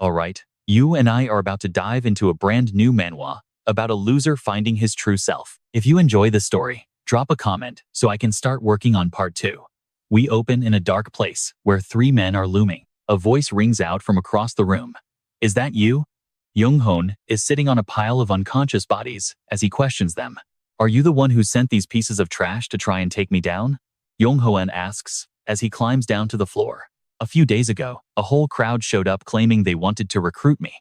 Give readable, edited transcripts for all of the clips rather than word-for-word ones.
Alright, you and I are about to dive into a brand new manhwa about a loser finding his true self. If you enjoy this story, drop a comment so I can start working on part 2. We open in a dark place where 3 men are looming. A voice rings out from across the room. Is that you? Yong Hoan is sitting on a pile of unconscious bodies as he questions them. Are you the one who sent these pieces of trash to try and take me down? Yong Hoan asks as he climbs down to the floor. A few days ago, a whole crowd showed up claiming they wanted to recruit me.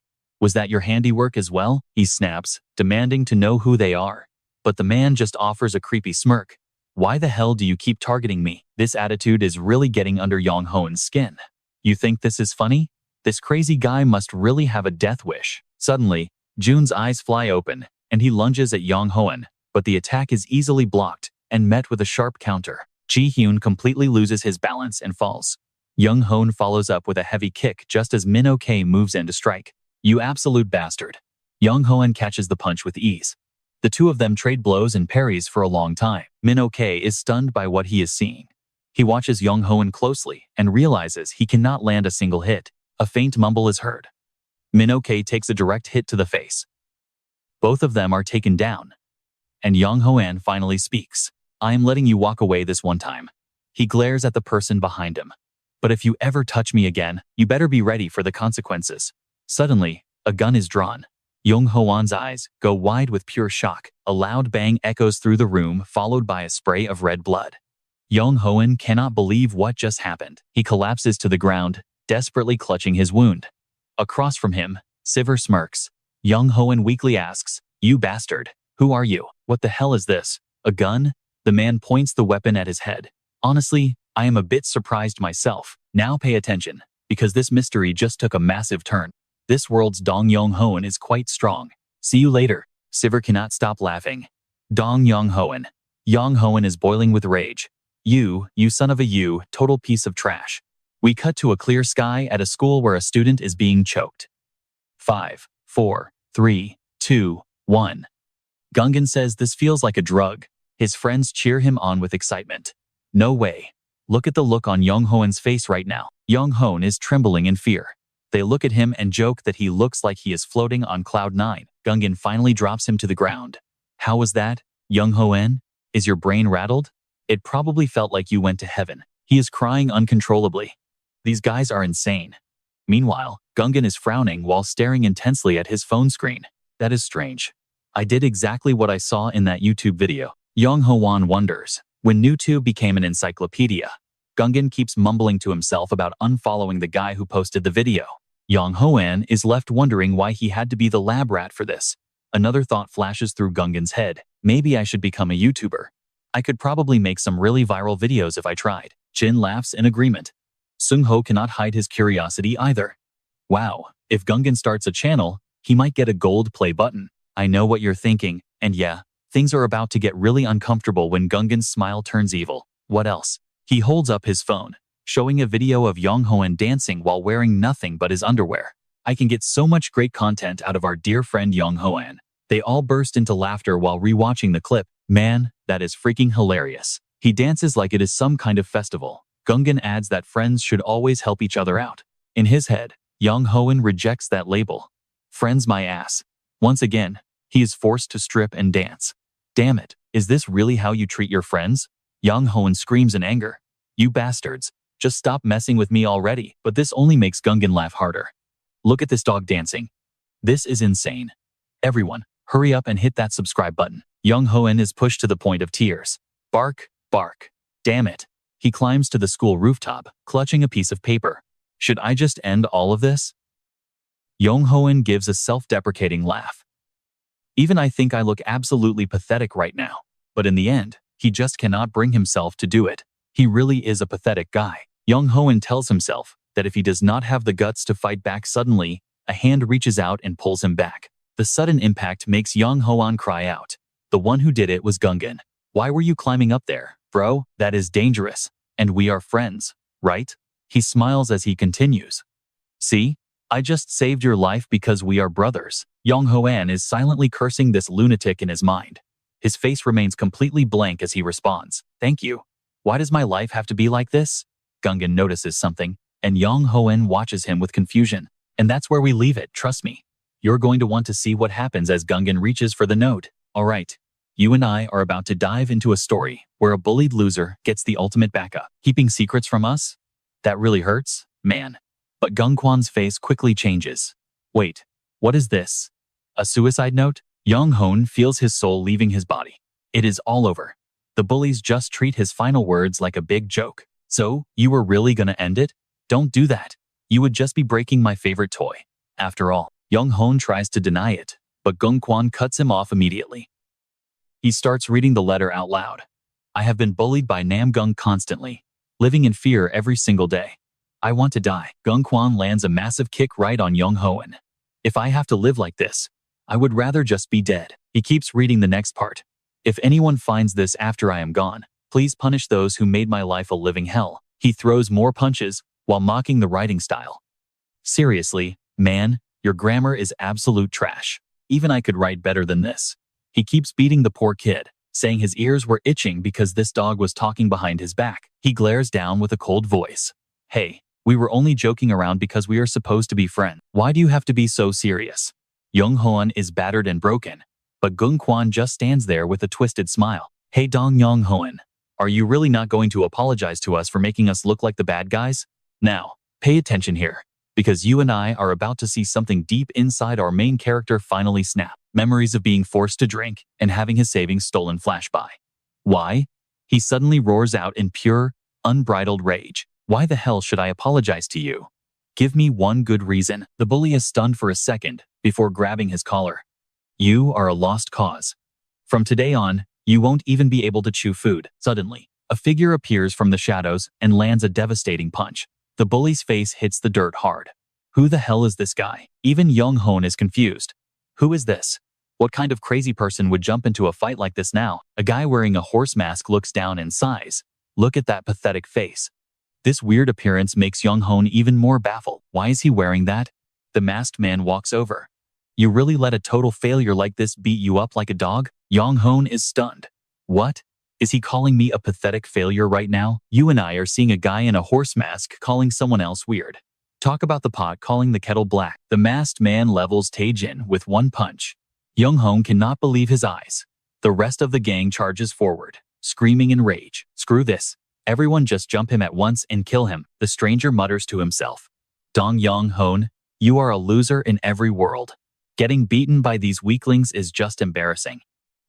Was that your handiwork as well? He snaps, demanding to know who they are. But the man just offers a creepy smirk. Why the hell do you keep targeting me? This attitude is really getting under Yong Hoan's skin. You think this is funny? This crazy guy must really have a death wish. Suddenly, Jun's eyes fly open, and he lunges at Yong Hoan, but the attack is easily blocked and met with a sharp counter. Ji-hyun completely loses his balance and falls. Yong Hoan follows up with a heavy kick just as Min-ok moves in to strike. You absolute bastard. Yong Hoan catches the punch with ease. The two of them trade blows and parries for a long time. Min-ok is stunned by what he is seeing. He watches Yong Hoan closely and realizes he cannot land a single hit. A faint mumble is heard. Min-ok takes a direct hit to the face. Both of them are taken down. And Yong Hoan finally speaks. I am letting you walk away this one time. He glares at the person behind him. But if you ever touch me again, you better be ready for the consequences. Suddenly, a gun is drawn. Yong Hoan's eyes go wide with pure shock. A loud bang echoes through the room, followed by a spray of red blood. Yong Hoan cannot believe what just happened. He collapses to the ground, desperately clutching his wound. Across from him, Siver smirks. Yong Hoan weakly asks, You bastard, who are you? What the hell is this? A gun? The man points the weapon at his head. Honestly, I am a bit surprised myself. Now pay attention, because this mystery just took a massive turn. This world's Dong Yong Hoan is quite strong. See you later. Siver cannot stop laughing. Dong Yong Hoan. Yong Hoan is boiling with rage. You son of a total piece of trash. We cut to a clear sky at a school where a student is being choked. 5, 4, 3, 2, 1. Gungan says this feels like a drug. His friends cheer him on with excitement. No way. Look at the look on Yong Hoan's face right now. Yong Hoan is trembling in fear. They look at him and joke that he looks like he is floating on cloud 9. Gungan finally drops him to the ground. How was that, Yong Hoan? Is your brain rattled? It probably felt like you went to heaven. He is crying uncontrollably. These guys are insane. Meanwhile, Gungan is frowning while staring intensely at his phone screen. That is strange. I did exactly what I saw in that YouTube video. Yong Hoan wonders. When YouTube became an encyclopedia, Gungan keeps mumbling to himself about unfollowing the guy who posted the video. Yong Hoan is left wondering why he had to be the lab rat for this. Another thought flashes through Gungan's head. Maybe I should become a YouTuber. I could probably make some really viral videos if I tried. Jin laughs in agreement. Seung-ho cannot hide his curiosity either. Wow, if Gungan starts a channel, he might get a gold play button. I know what you're thinking, and yeah, things are about to get really uncomfortable when Gungan's smile turns evil. What else? He holds up his phone, showing a video of Yong Hoan dancing while wearing nothing but his underwear. I can get so much great content out of our dear friend Yong Hoan. They all burst into laughter while rewatching the clip. Man, that is freaking hilarious. He dances like it is some kind of festival. Gungan adds that friends should always help each other out. In his head, Yong Hoan rejects that label. Friends my ass. Once again, he is forced to strip and dance. Damn it, is this really how you treat your friends? Yong Hoan screams in anger. You bastards, just stop messing with me already. But this only makes Gungan laugh harder. Look at this dog dancing. This is insane. Everyone, hurry up and hit that subscribe button. Yong Hoan is pushed to the point of tears. Bark, bark. Damn it. He climbs to the school rooftop, clutching a piece of paper. Should I just end all of this? Yong Hoan gives a self-deprecating laugh. Even I think I look absolutely pathetic right now. But in the end, he just cannot bring himself to do it. He really is a pathetic guy. Yong Hoan tells himself that if he does not have the guts to fight back suddenly, a hand reaches out and pulls him back. The sudden impact makes Yong Hoan cry out. The one who did it was Gungan. Why were you climbing up there, bro? That is dangerous. And we are friends, right? He smiles as he continues. See? I just saved your life because we are brothers. Yong Hoan is silently cursing this lunatic in his mind. His face remains completely blank as he responds. Thank you. Why does my life have to be like this? Gungan notices something, and Yong Hoan watches him with confusion. And that's where we leave it, trust me. You're going to want to see what happens as Gungan reaches for the note. Alright, you and I are about to dive into a story where a bullied loser gets the ultimate backup. Keeping secrets from us? That really hurts, man. But Gungkwan's face quickly changes. Wait, what is this? A suicide note? Yong Hoan feels his soul leaving his body. It is all over. The bullies just treat his final words like a big joke. So, you were really gonna end it? Don't do that. You would just be breaking my favorite toy. After all, Yong Hoan tries to deny it, but Gungkwan cuts him off immediately. He starts reading the letter out loud. I have been bullied by Namgung constantly, living in fear every single day. I want to die. Gungkwan lands a massive kick right on Yong Hoan. If I have to live like this, I would rather just be dead. He keeps reading the next part. If anyone finds this after I am gone, please punish those who made my life a living hell. He throws more punches while mocking the writing style. Seriously, man, your grammar is absolute trash. Even I could write better than this. He keeps beating the poor kid, saying his ears were itching because this dog was talking behind his back. He glares down with a cold voice. Hey, we were only joking around because we are supposed to be friends. Why do you have to be so serious? Yong Hoan is battered and broken, but Gungkwan just stands there with a twisted smile. Hey Dong Yong Hoan, are you really not going to apologize to us for making us look like the bad guys? Now, pay attention here, because you and I are about to see something deep inside our main character finally snap. Memories of being forced to drink and having his savings stolen flash by. Why? He suddenly roars out in pure, unbridled rage. Why the hell should I apologize to you? Give me one good reason. The bully is stunned for a second before grabbing his collar. You are a lost cause. From today on, you won't even be able to chew food. Suddenly, a figure appears from the shadows and lands a devastating punch. The bully's face hits the dirt hard. Who the hell is this guy? Even Yong Hoan is confused. Who is this? What kind of crazy person would jump into a fight like this now? A guy wearing a horse mask looks down and sighs. Look at that pathetic face. This weird appearance makes Yong Hoan even more baffled. Why is he wearing that? The masked man walks over. You really let a total failure like this beat you up like a dog? Yong Hoan is stunned. What? Is he calling me a pathetic failure right now? You and I are seeing a guy in a horse mask calling someone else weird. Talk about the pot calling the kettle black. The masked man levels Taejin with one punch. Yong Hoan cannot believe his eyes. The rest of the gang charges forward, screaming in rage. Screw this. Everyone just jump him at once and kill him. The stranger mutters to himself. Dong Yong Hoan, you are a loser in every world. Getting beaten by these weaklings is just embarrassing.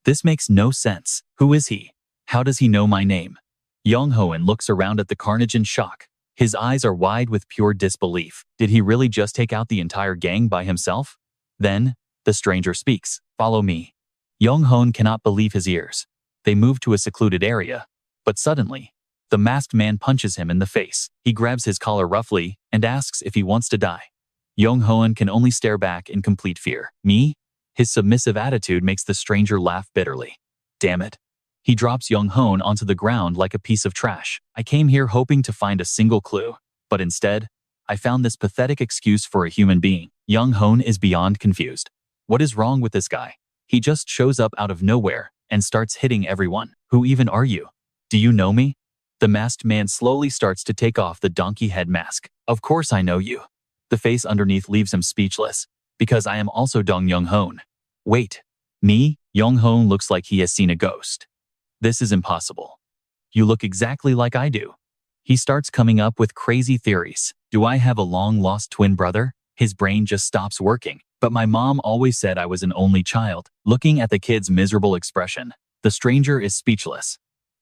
This makes no sense. Who is he? How does he know my name? Yong Hoan looks around at the carnage in shock. His eyes are wide with pure disbelief. Did he really just take out the entire gang by himself? Then, the stranger speaks. Follow me. Yong Hoan cannot believe his ears. They move to a secluded area. But suddenly, the masked man punches him in the face. He grabs his collar roughly and asks if he wants to die. Yong Hoan can only stare back in complete fear. Me? His submissive attitude makes the stranger laugh bitterly. Damn it. He drops Yong Hoan onto the ground like a piece of trash. I came here hoping to find a single clue, but instead, I found this pathetic excuse for a human being. Yong Hoan is beyond confused. What is wrong with this guy? He just shows up out of nowhere and starts hitting everyone. Who even are you? Do you know me? The masked man slowly starts to take off the donkey head mask. Of course I know you. The face underneath leaves him speechless, because I am also Dong Yong Hoan. Wait, me? Yong Hoan looks like he has seen a ghost. This is impossible. You look exactly like I do. He starts coming up with crazy theories. Do I have a long-lost twin brother? His brain just stops working. But my mom always said I was an only child. Looking at the kid's miserable expression, the stranger is speechless.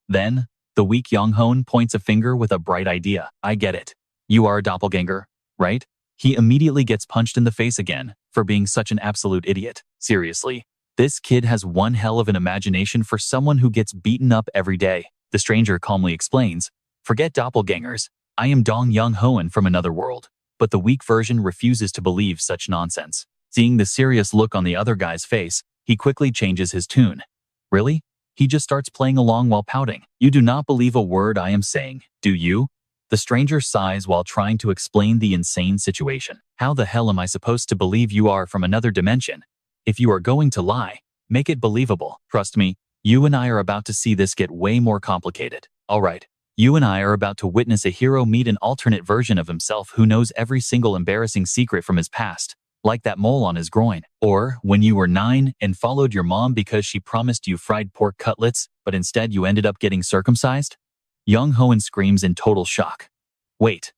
Then, the weak Yong Hoan points a finger with a bright idea. I get it. You are a doppelganger, right? He immediately gets punched in the face again for being such an absolute idiot. Seriously, this kid has one hell of an imagination for someone who gets beaten up every day. The stranger calmly explains, forget doppelgangers. I am Dong Yong Hoan from another world. But the weak version refuses to believe such nonsense. Seeing the serious look on the other guy's face, he quickly changes his tune. Really? He just starts playing along while pouting. You do not believe a word I am saying, do you? The stranger sighs while trying to explain the insane situation. How the hell am I supposed to believe you are from another dimension? If you are going to lie, make it believable. Trust me, you and I are about to see this get way more complicated. Alright, You and I are about to witness a hero meet an alternate version of himself who knows every single embarrassing secret from his past, like that mole on his groin. Or when you were 9 and followed your mom because she promised you fried pork cutlets, but instead you ended up getting circumcised? Yong Hoan screams in total shock. Wait,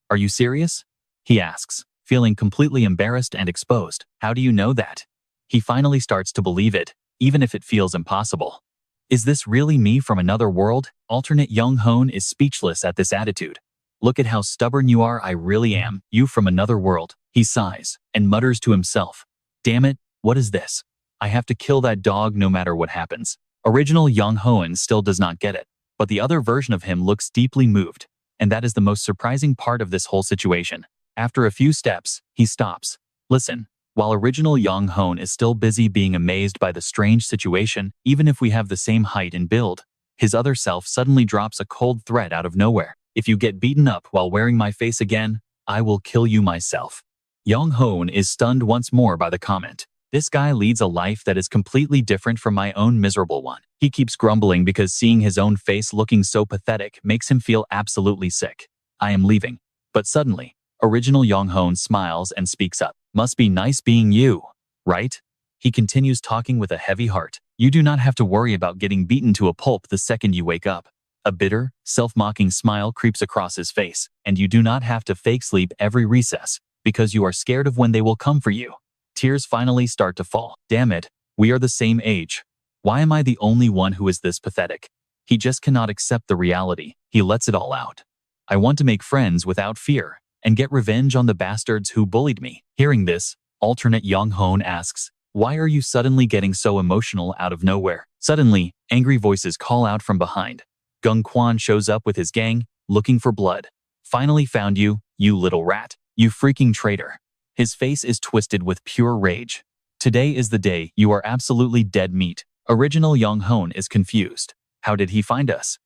are you serious? He asks, feeling completely embarrassed and exposed. How do you know that? He finally starts to believe it, even if it feels impossible. Is this really me from another world? Alternate Yong Hoan is speechless at this attitude. Look at how stubborn you are. I really am, you from another world. He sighs and mutters to himself. Damn it, what is this? I have to kill that dog no matter what happens. Original Yong Hoan still does not get it, but the other version of him looks deeply moved, and that is the most surprising part of this whole situation. After a few steps, he stops. Listen. While original Yong Hoan is still busy being amazed by the strange situation, even if we have the same height and build, his other self suddenly drops a cold threat out of nowhere. If you get beaten up while wearing my face again, I will kill you myself. Yong Hoan is stunned once more by the comment. This guy leads a life that is completely different from my own miserable one. He keeps grumbling because seeing his own face looking so pathetic makes him feel absolutely sick. I am leaving. But suddenly, original Yong Hoan smiles and speaks up. Must be nice being you, right? He continues talking with a heavy heart. You do not have to worry about getting beaten to a pulp the second you wake up. A bitter, self-mocking smile creeps across his face, and you do not have to fake sleep every recess, because you are scared of when they will come for you. Tears finally start to fall. Damn it, we are the same age. Why am I the only one who is this pathetic? He just cannot accept the reality. He lets it all out. I want to make friends without fear, and get revenge on the bastards who bullied me. Hearing this, alternate Yong Hoan asks, why are you suddenly getting so emotional out of nowhere? Suddenly, angry voices call out from behind. Yong Hoan shows up with his gang, looking for blood. Finally found you, you little rat. You freaking traitor. His face is twisted with pure rage. Today is the day you are absolutely dead meat. Original Yong Hoan is confused. How did he find us?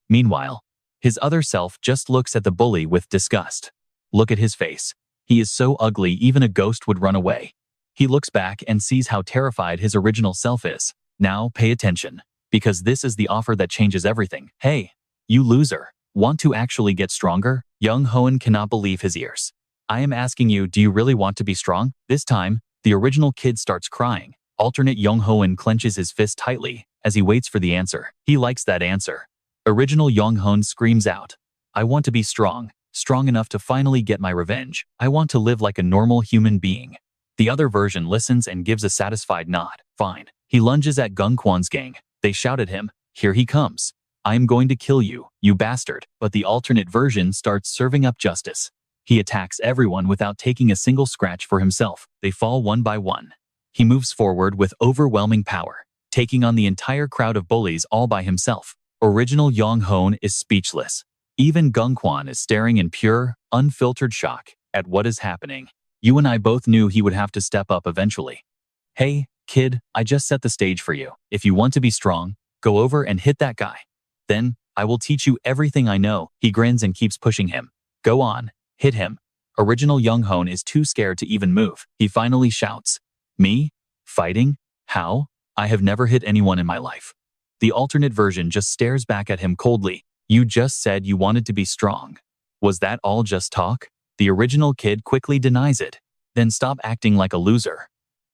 Meanwhile, his other self just looks at the bully with disgust. Look at his face. He is so ugly even a ghost would run away. He looks back and sees how terrified his original self is. Now pay attention, because this is the offer that changes everything. Hey, you loser. Want to actually get stronger? Yong Hoan cannot believe his ears. I am asking you, do you really want to be strong? This time, the original kid starts crying. Alternate Yong Hoan clenches his fist tightly as he waits for the answer. He likes that answer. Original Yong Hoan screams out, I want to be strong, strong enough to finally get my revenge. I want to live like a normal human being. The other version listens and gives a satisfied nod. Fine. He lunges at Yong Hoan's gang. They shout at him, here he comes. I am going to kill you, you bastard. But the alternate version starts serving up justice. He attacks everyone without taking a single scratch for himself. They fall one by one. He moves forward with overwhelming power, taking on the entire crowd of bullies all by himself. Original Yong Hoan is speechless. Even Yong Hoan is staring in pure, unfiltered shock at what is happening. You and I both knew he would have to step up eventually. Hey, kid, I just set the stage for you. If you want to be strong, go over and hit that guy. Then, I will teach you everything I know. He grins and keeps pushing him. Go on, hit him. Original Yong Hoan is too scared to even move. He finally shouts, me? Fighting? How? I have never hit anyone in my life. The alternate version just stares back at him coldly. You just said you wanted to be strong. Was that all just talk? The original kid quickly denies it. Then stop acting like a loser.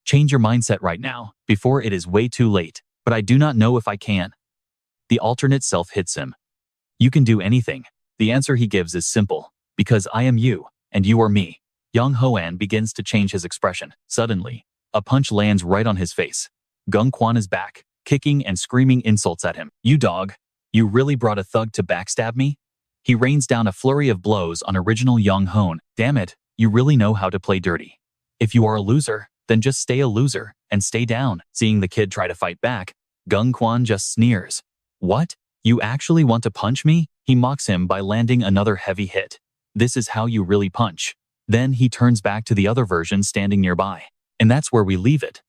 Change your mindset right now, before it is way too late. But I do not know if I can. The alternate self hits him. You can do anything. The answer he gives is simple. Because I am you, and you are me. Yong Hoan begins to change his expression. Suddenly, a punch lands right on his face. Yong Hoan is back, kicking and screaming insults at him. You dog. You really brought a thug to backstab me? He rains down a flurry of blows on original Yong Hoan. Damn it, you really know how to play dirty. If you are a loser, then just stay a loser and stay down. Seeing the kid try to fight back, Yong Hoan just sneers. What? You actually want to punch me? He mocks him by landing another heavy hit. This is how you really punch. Then he turns back to the other version standing nearby. And that's where we leave it.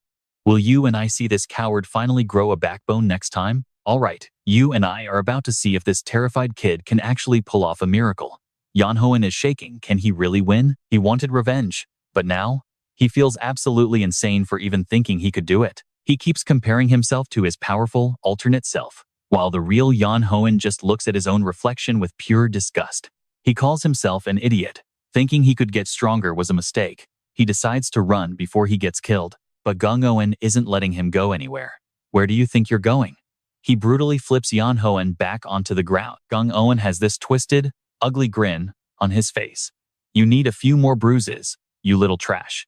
Will you and I see this coward finally grow a backbone next time? Alright, you and I are about to see if this terrified kid can actually pull off a miracle. Yong Hoan is shaking. Can he really win? He wanted revenge. But now, he feels absolutely insane for even thinking he could do it. He keeps comparing himself to his powerful, alternate self. while the real Yong Hoan just looks at his own reflection with pure disgust. He calls himself an idiot. Thinking he could get stronger was a mistake. He decides to run before he gets killed, but Yong Hoan isn't letting him go anywhere. Where do you think you're going? He brutally flips Yong Hoan back onto the ground. Yong Hoan has this twisted, ugly grin on his face. You need a few more bruises, you little trash.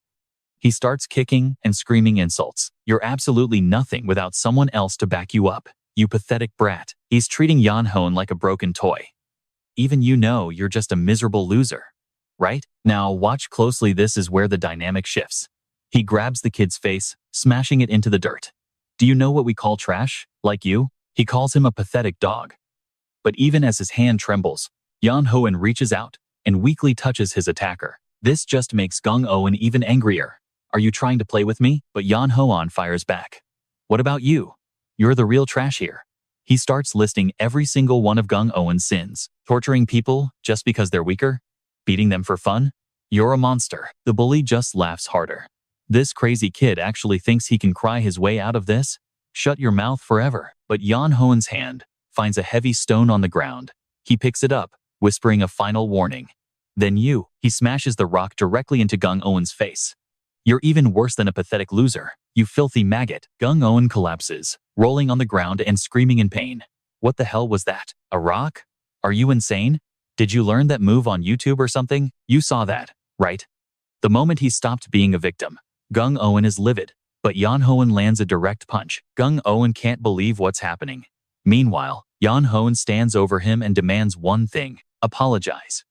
He starts kicking and screaming insults. You're absolutely nothing without someone else to back you up, you pathetic brat. He's treating Yong Hoan like a broken toy. Even you know you're just a miserable loser, right? Now watch closely, this is where the dynamic shifts. He grabs the kid's face, smashing it into the dirt. Do you know what we call trash, like you? He calls him a pathetic dog. But even as his hand trembles, Yong Hoan reaches out and weakly touches his attacker. This just makes Yong Hoan even angrier. Are you trying to play with me? But Yong Hoan fires back. What about you? You're the real trash here. He starts listing every single one of Yong Hoan's sins. Torturing people just because they're weaker? Beating them for fun? You're a monster. The bully just laughs harder. This crazy kid actually thinks he can cry his way out of this? Shut your mouth forever. But Yong Hoan's hand finds a heavy stone on the ground. He picks it up, whispering a final warning. Then he smashes the rock directly into Yong Hoan's face. You're even worse than a pathetic loser, you filthy maggot. Yong Hoan collapses, rolling on the ground and screaming in pain. What the hell was that? A rock? Are you insane? Did you learn that move on YouTube or something? You saw that, right? The moment he stopped being a victim, Yong Hoan is livid, but Yong Hoan lands a direct punch. Yong Hoan can't believe what's happening. Meanwhile, Yong Hoan stands over him and demands one thing: apologize.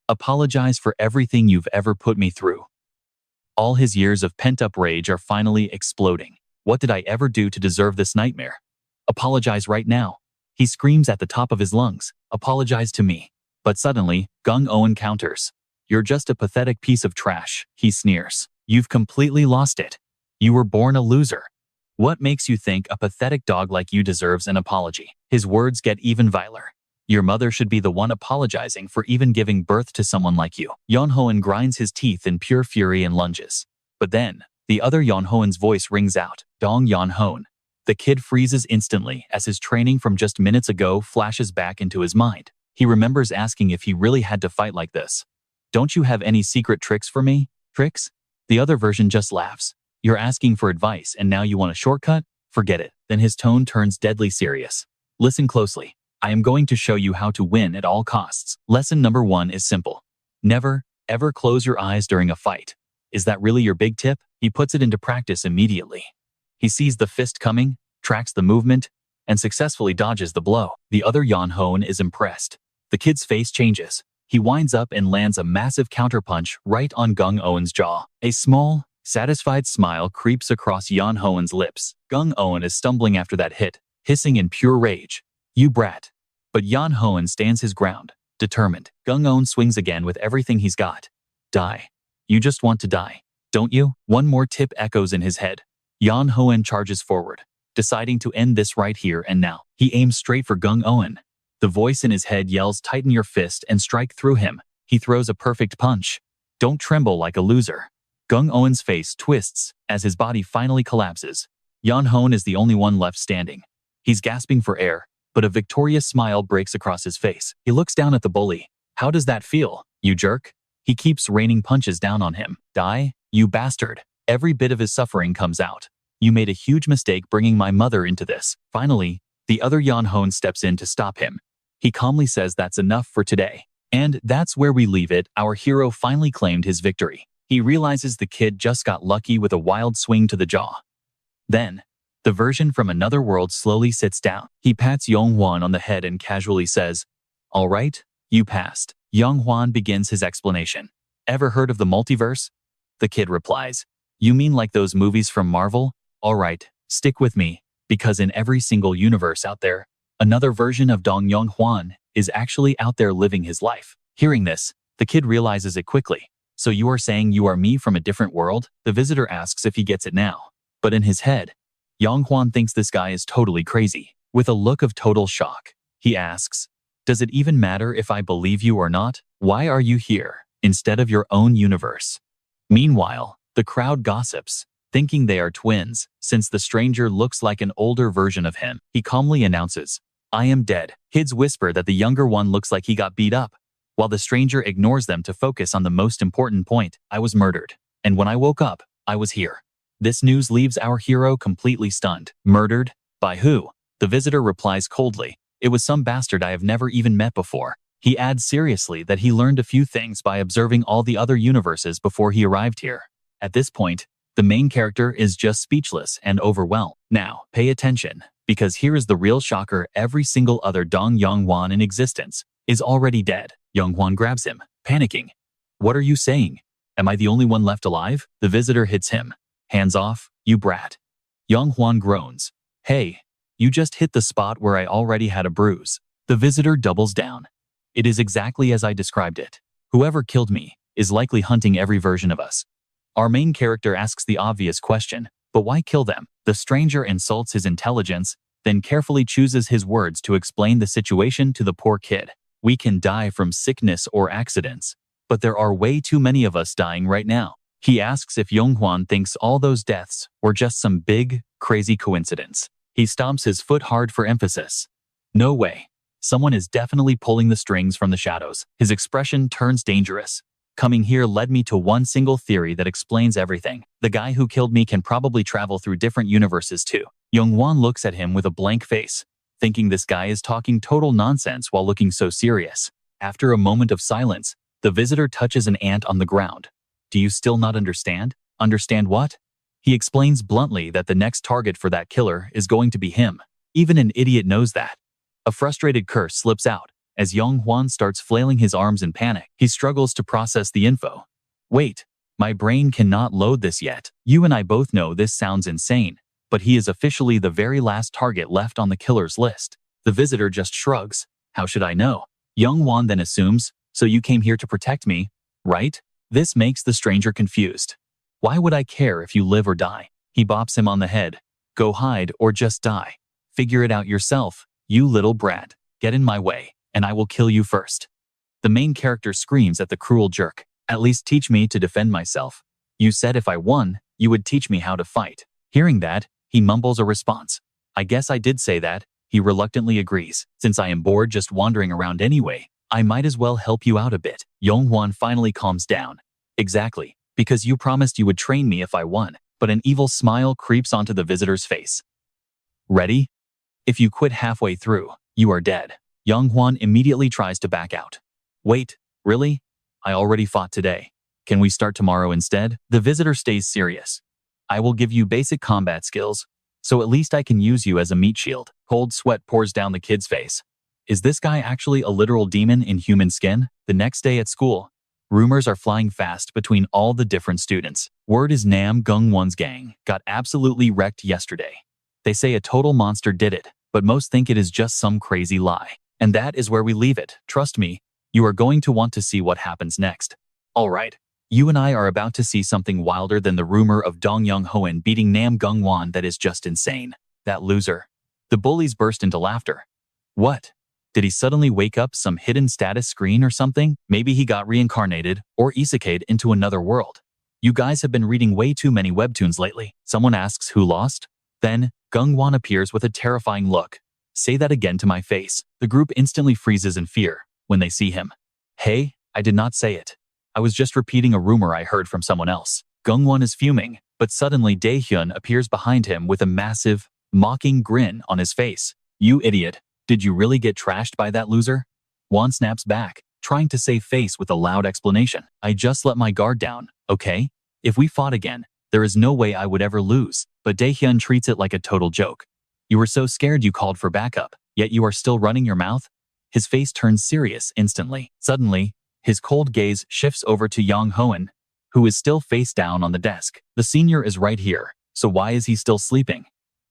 Apologize for everything you've ever put me through. All his years of pent-up rage are finally exploding. What did I ever do to deserve this nightmare? Apologize right now. He screams at the top of his lungs. Apologize to me. But suddenly, Yong Hoan counters. You're just a pathetic piece of trash, he sneers. You've completely lost it. You were born a loser. What makes you think a pathetic dog like you deserves an apology? His words get even viler. Your mother should be the one apologizing for even giving birth to someone like you. Yong Hoan grinds his teeth in pure fury and lunges. But then, the other Yong Hoan's voice rings out. Dong Yong Hoan. The kid freezes instantly as his training from just minutes ago flashes back into his mind. He remembers asking if he really had to fight like this. Don't you have any secret tricks for me? Tricks? The other version just laughs. You're asking for advice and now you want a shortcut? Forget it. Then his tone turns deadly serious. Listen closely. I am going to show you how to win at all costs. Lesson number 1 is simple. Never, ever close your eyes during a fight. Is that really your big tip? He puts it into practice immediately. He sees the fist coming, tracks the movement, and successfully dodges the blow. The other Yong Hoan is impressed. The kid's face changes. He winds up and lands a massive counterpunch right on Yong Hoan's jaw. A small, satisfied smile creeps across Yong Hoan's lips. Yong Hoan is stumbling after that hit, hissing in pure rage. You brat. But Yong Hoan stands his ground, determined. Yong Hoan swings again with everything he's got. Die. You just want to die, don't you? One more tip echoes in his head. Yong Hoan charges forward, deciding to end this right here and now. He aims straight for Yong Hoan. The voice in his head yells, tighten your fist and strike through him. He throws a perfect punch. Don't tremble like a loser. Yong Hoan's face twists as his body finally collapses. Yong Hoan is the only one left standing. He's gasping for air, but a victorious smile breaks across his face. He looks down at the bully. How does that feel, you jerk? He keeps raining punches down on him. Die, you bastard. Every bit of his suffering comes out. You made a huge mistake bringing my mother into this. Finally, the other Yong Hoan steps in to stop him. He calmly says that's enough for today. And that's where we leave it. Our hero finally claimed his victory. He realizes the kid just got lucky with a wild swing to the jaw. Then, the version from another world slowly sits down. He pats Yong Hoan on the head and casually says, all right, you passed. Yong Hoan begins his explanation. Ever heard of the multiverse? The kid replies, you mean like those movies from Marvel? All right, stick with me, because in every single universe out there, another version of Dong Yong Hoan is actually out there living his life. Hearing this, the kid realizes it quickly. So you are saying you are me from a different world? The visitor asks if he gets it now. But in his head, Yong Hoan thinks this guy is totally crazy. With a look of total shock, he asks, does it even matter if I believe you or not? Why are you here, instead of your own universe? Meanwhile, the crowd gossips. thinking they are twins, since the stranger looks like an older version of him. He calmly announces, "I am dead." Kids whisper that the younger one looks like he got beat up, while the stranger ignores them to focus on the most important point. "I was murdered, and when I woke up, I was here." This news leaves our hero completely stunned. Murdered? By who? The visitor replies coldly, "It was some bastard I have never even met before." He adds seriously that he learned a few things by observing all the other universes before he arrived here. At this point, the main character is just speechless and overwhelmed. Now, pay attention, because here is the real shocker: every single other Yong Hoan in existence is already dead. Yong Hoan grabs him, panicking. "What are you saying? Am I the only one left alive?" The visitor hits him. "Hands off, you brat." Yong Hoan groans. "Hey, you just hit the spot where I already had a bruise." The visitor doubles down. "It is exactly as I described it. Whoever killed me is likely hunting every version of us." Our main character asks the obvious question, but why kill them? The stranger insults his intelligence, then carefully chooses his words to explain the situation to the poor kid. "We can die from sickness or accidents, but there are way too many of us dying right now." He asks if Yong Hoan thinks all those deaths were just some big, crazy coincidence. He stomps his foot hard for emphasis. "No way. Someone is definitely pulling the strings from the shadows." His expression turns dangerous. "Coming here led me to one single theory that explains everything. The guy who killed me can probably travel through different universes too." Yong Hoan looks at him with a blank face, thinking this guy is talking total nonsense while looking so serious. After a moment of silence, the visitor touches an ant on the ground. "Do you still not understand?" "Understand what?" He explains bluntly that the next target for that killer is going to be him. Even an idiot knows that. A frustrated curse slips out as Yong Hoan starts flailing his arms in panic. He struggles to process the info. "Wait, my brain cannot load this yet. You and I both know this sounds insane, but he is officially the very last target left on the killer's list." The visitor just shrugs. "How should I know?" Yong Hoan then assumes, "So you came here to protect me, right?" This makes the stranger confused. "Why would I care if you live or die?" He bops him on the head. "Go hide or just die. Figure it out yourself, you little brat. Get in my way, and I will kill you first." The main character screams at the cruel jerk. "At least teach me to defend myself. You said if I won, you would teach me how to fight." Hearing that, he mumbles a response. "I guess I did say that." He reluctantly agrees. "Since I am bored just wandering around anyway, I might as well help you out a bit." Yong Hoan finally calms down. "Exactly, because you promised you would train me if I won." But an evil smile creeps onto the visitor's face. "Ready? If you quit halfway through, you are dead." Yong Hoan immediately tries to back out. "Wait, really? I already fought today. Can we start tomorrow instead?" The visitor stays serious. "I will give you basic combat skills, so at least I can use you as a meat shield." Cold sweat pours down the kid's face. Is this guy actually a literal demon in human skin? The next day at school, rumors are flying fast between all the different students. Word is Nam Gung Won's gang got absolutely wrecked yesterday. They say a total monster did it, but most think it is just some crazy lie. And that is where we leave it. Trust me, you are going to want to see what happens next. Alright, you and I are about to see something wilder than the rumor of Yong Hoan beating Nam Gung Won. That is just insane. That loser. The bullies burst into laughter. What? Did he suddenly wake up some hidden status screen or something? Maybe he got reincarnated or isekai'd into another world. You guys have been reading way too many webtoons lately. Someone asks who lost. Then, Gung Won appears with a terrifying look. Say that again to my face. The group instantly freezes in fear when they see him. Hey, I did not say it. I was just repeating a rumor I heard from someone else. Gung Won is fuming, but suddenly Daehyun appears behind him with a massive, mocking grin on his face. You idiot. Did you really get trashed by that loser? Won snaps back, trying to save face with a loud explanation. I just let my guard down, okay? If we fought again, there is no way I would ever lose. But Daehyun treats it like a total joke. You were so scared you called for backup, yet you are still running your mouth? His face turns serious instantly. Suddenly, his cold gaze shifts over to Yong Hoan, who is still face down on the desk. The senior is right here, so why is he still sleeping?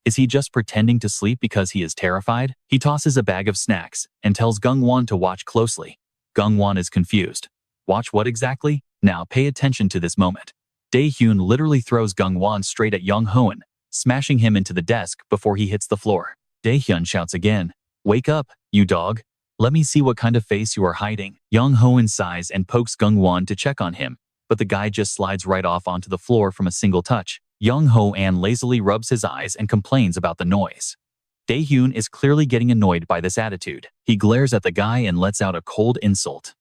Is he just pretending to sleep because he is terrified? He tosses a bag of snacks and tells Gung Won to watch closely. Gung Won is confused. Watch what exactly? Now pay attention to this moment. Daehyun literally throws Gung Won straight at Yong Hoan, smashing him into the desk before he hits the floor. Daehyun shouts again, "Wake up, you dog. Let me see what kind of face you are hiding." Yong Hoan sighs and pokes Gung Won to check on him, but the guy just slides right off onto the floor from a single touch. Yong Hoan lazily rubs his eyes and complains about the noise. Dae-hyun is clearly getting annoyed by this attitude. He glares at the guy and lets out a cold insult.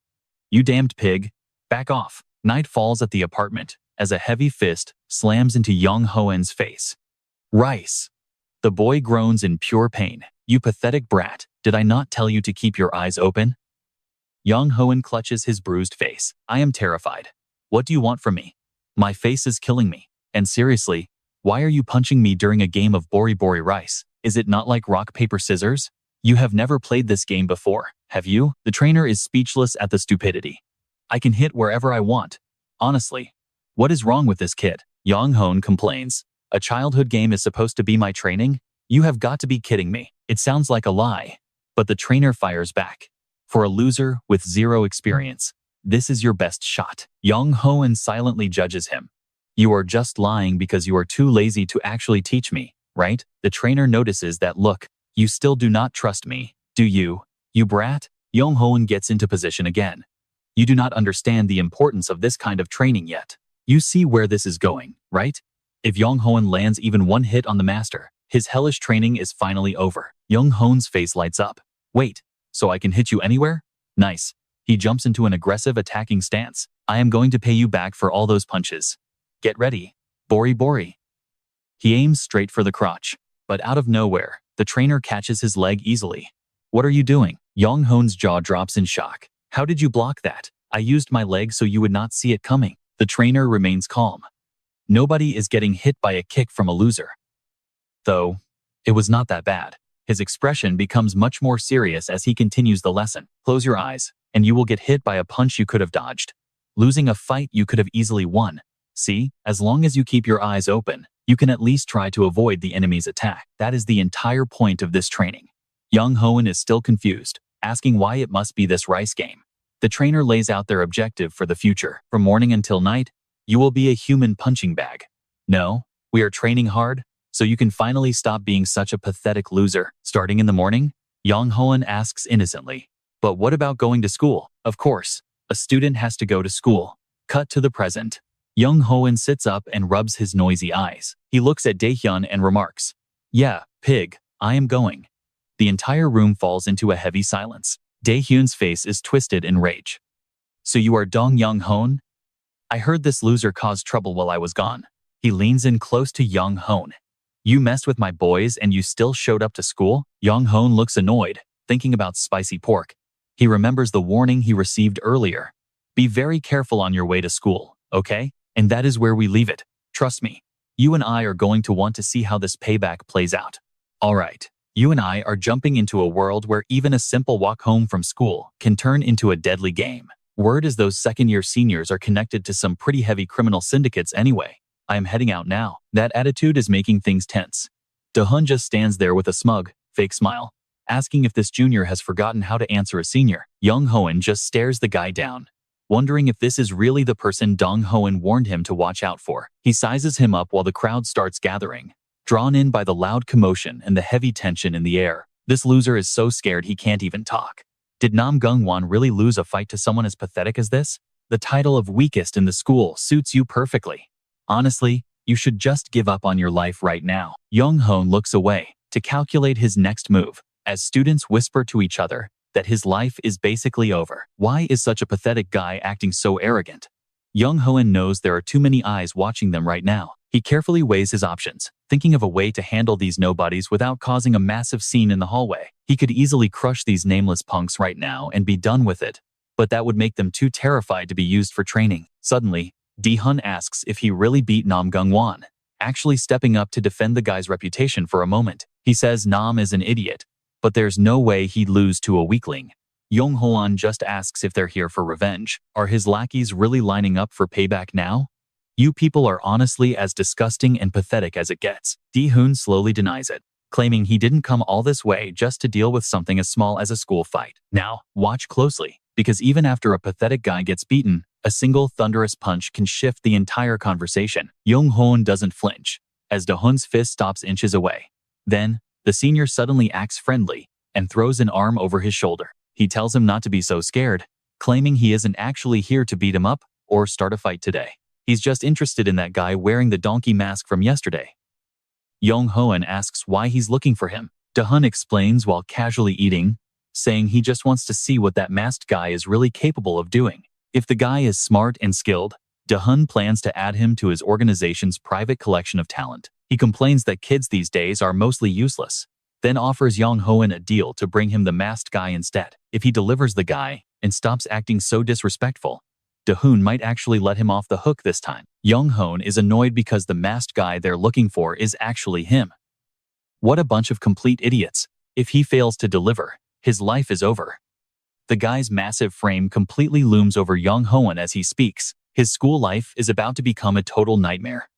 "You damned pig. Back off." Night falls at the apartment as a heavy fist slams into Yong Hoan's face. "Rice." The boy groans in pure pain. "You pathetic brat, did I not tell you to keep your eyes open?" Yong Hoan clutches his bruised face. "I am terrified. What do you want from me? My face is killing me. And seriously, why are you punching me during a game of bori bori rice? Is it not like rock, paper, scissors? You have never played this game before, have you?" The trainer is speechless at the stupidity. "I can hit wherever I want. Honestly, what is wrong with this kid?" Yong Hoan complains. "A childhood game is supposed to be my training? You have got to be kidding me." It sounds like a lie, but the trainer fires back. "For a loser with zero experience, this is your best shot." Yong Hoan silently judges him. "You are just lying because you are too lazy to actually teach me, right?" The trainer notices that look. "You still do not trust me, do you, you brat?" Yong Hoan gets into position again. "You do not understand the importance of this kind of training yet. You see where this is going, right? If Yong Hoan lands even one hit on the master, his hellish training is finally over." Yong Hoan's face lights up. "Wait, so I can hit you anywhere? Nice." He jumps into an aggressive attacking stance. "I am going to pay you back for all those punches. Get ready. Bori bori." He aims straight for the crotch, but out of nowhere, the trainer catches his leg easily. "What are you doing?" Yong Hoan's jaw drops in shock. "How did you block that?" "I used my leg so you would not see it coming." The trainer remains calm. Nobody is getting hit by a kick from a loser. Though, it was not that bad. His expression becomes much more serious as he continues the lesson. "Close your eyes, and you will get hit by a punch you could have dodged. Losing a fight you could have easily won. See, as long as you keep your eyes open, you can at least try to avoid the enemy's attack. That is the entire point of this training." Yong Hoan is still confused, asking why it must be this rice game. The trainer lays out their objective for the future. "From morning until night, you will be a human punching bag. No, we are training hard, so you can finally stop being such a pathetic loser." "Starting in the morning?" Yong Hoan asks innocently. "But what about going to school?" "Of course, a student has to go to school." Cut to the present. Yong Hoan sits up and rubs his noisy eyes. He looks at Dae-hyun and remarks, "Yeah, pig, I am going." The entire room falls into a heavy silence. Dae-hyun's face is twisted in rage. "So you are Dong Yong Hoan? I heard this loser caused trouble while I was gone." He leans in close to Yong Hoan. "You messed with my boys and you still showed up to school?" Yong Hoan looks annoyed, thinking about spicy pork. He remembers the warning he received earlier. "Be very careful on your way to school, okay?" And that is where we leave it. Trust me, you and I are going to want to see how this payback plays out. All right, you and I are jumping into a world where even a simple walk home from school can turn into a deadly game. Word is those second-year seniors are connected to some pretty heavy criminal syndicates anyway. I am heading out now. That attitude is making things tense. Dae-hyun just stands there with a smug, fake smile, asking if this junior has forgotten how to answer a senior. Yong Hoan just stares the guy down, wondering if this is really the person Dong Hoan warned him to watch out for. He sizes him up while the crowd starts gathering, drawn in by the loud commotion and the heavy tension in the air. This loser is so scared he can't even talk. Did Nam Gung-won really lose a fight to someone as pathetic as this? The title of weakest in the school suits you perfectly. Honestly, you should just give up on your life right now. Yong Hoan looks away to calculate his next move, as students whisper to each other that his life is basically over. Why is such a pathetic guy acting so arrogant? Yong Hoan knows there are too many eyes watching them right now. He carefully weighs his options, thinking of a way to handle these nobodies without causing a massive scene in the hallway. He could easily crush these nameless punks right now and be done with it, but that would make them too terrified to be used for training. Suddenly, Dae-hyun asks if he really beat Nam Gung-won, actually stepping up to defend the guy's reputation for a moment. He says Nam is an idiot, but there's no way he'd lose to a weakling. Yong Hoan just asks if they're here for revenge. Are his lackeys really lining up for payback now? You people are honestly as disgusting and pathetic as it gets. Dae-hyun slowly denies it, claiming he didn't come all this way just to deal with something as small as a school fight. Now, watch closely, because even after a pathetic guy gets beaten, a single thunderous punch can shift the entire conversation. Yong Hoan doesn't flinch, as Dae-hyun's fist stops inches away. Then, the senior suddenly acts friendly and throws an arm over his shoulder. He tells him not to be so scared, claiming he isn't actually here to beat him up or start a fight today. He's just interested in that guy wearing the donkey mask from yesterday. Yong Hoan asks why he's looking for him. Da-hun explains while casually eating, saying he just wants to see what that masked guy is really capable of doing. If the guy is smart and skilled, Da-hun plans to add him to his organization's private collection of talent. He complains that kids these days are mostly useless, then offers Yong Hoan a deal to bring him the masked guy instead. If he delivers the guy and stops acting so disrespectful, Da-hun might actually let him off the hook this time. Yong Hoan is annoyed because the masked guy they're looking for is actually him. What a bunch of complete idiots. If he fails to deliver, his life is over. The guy's massive frame completely looms over Yong Hoan as he speaks. His school life is about to become a total nightmare.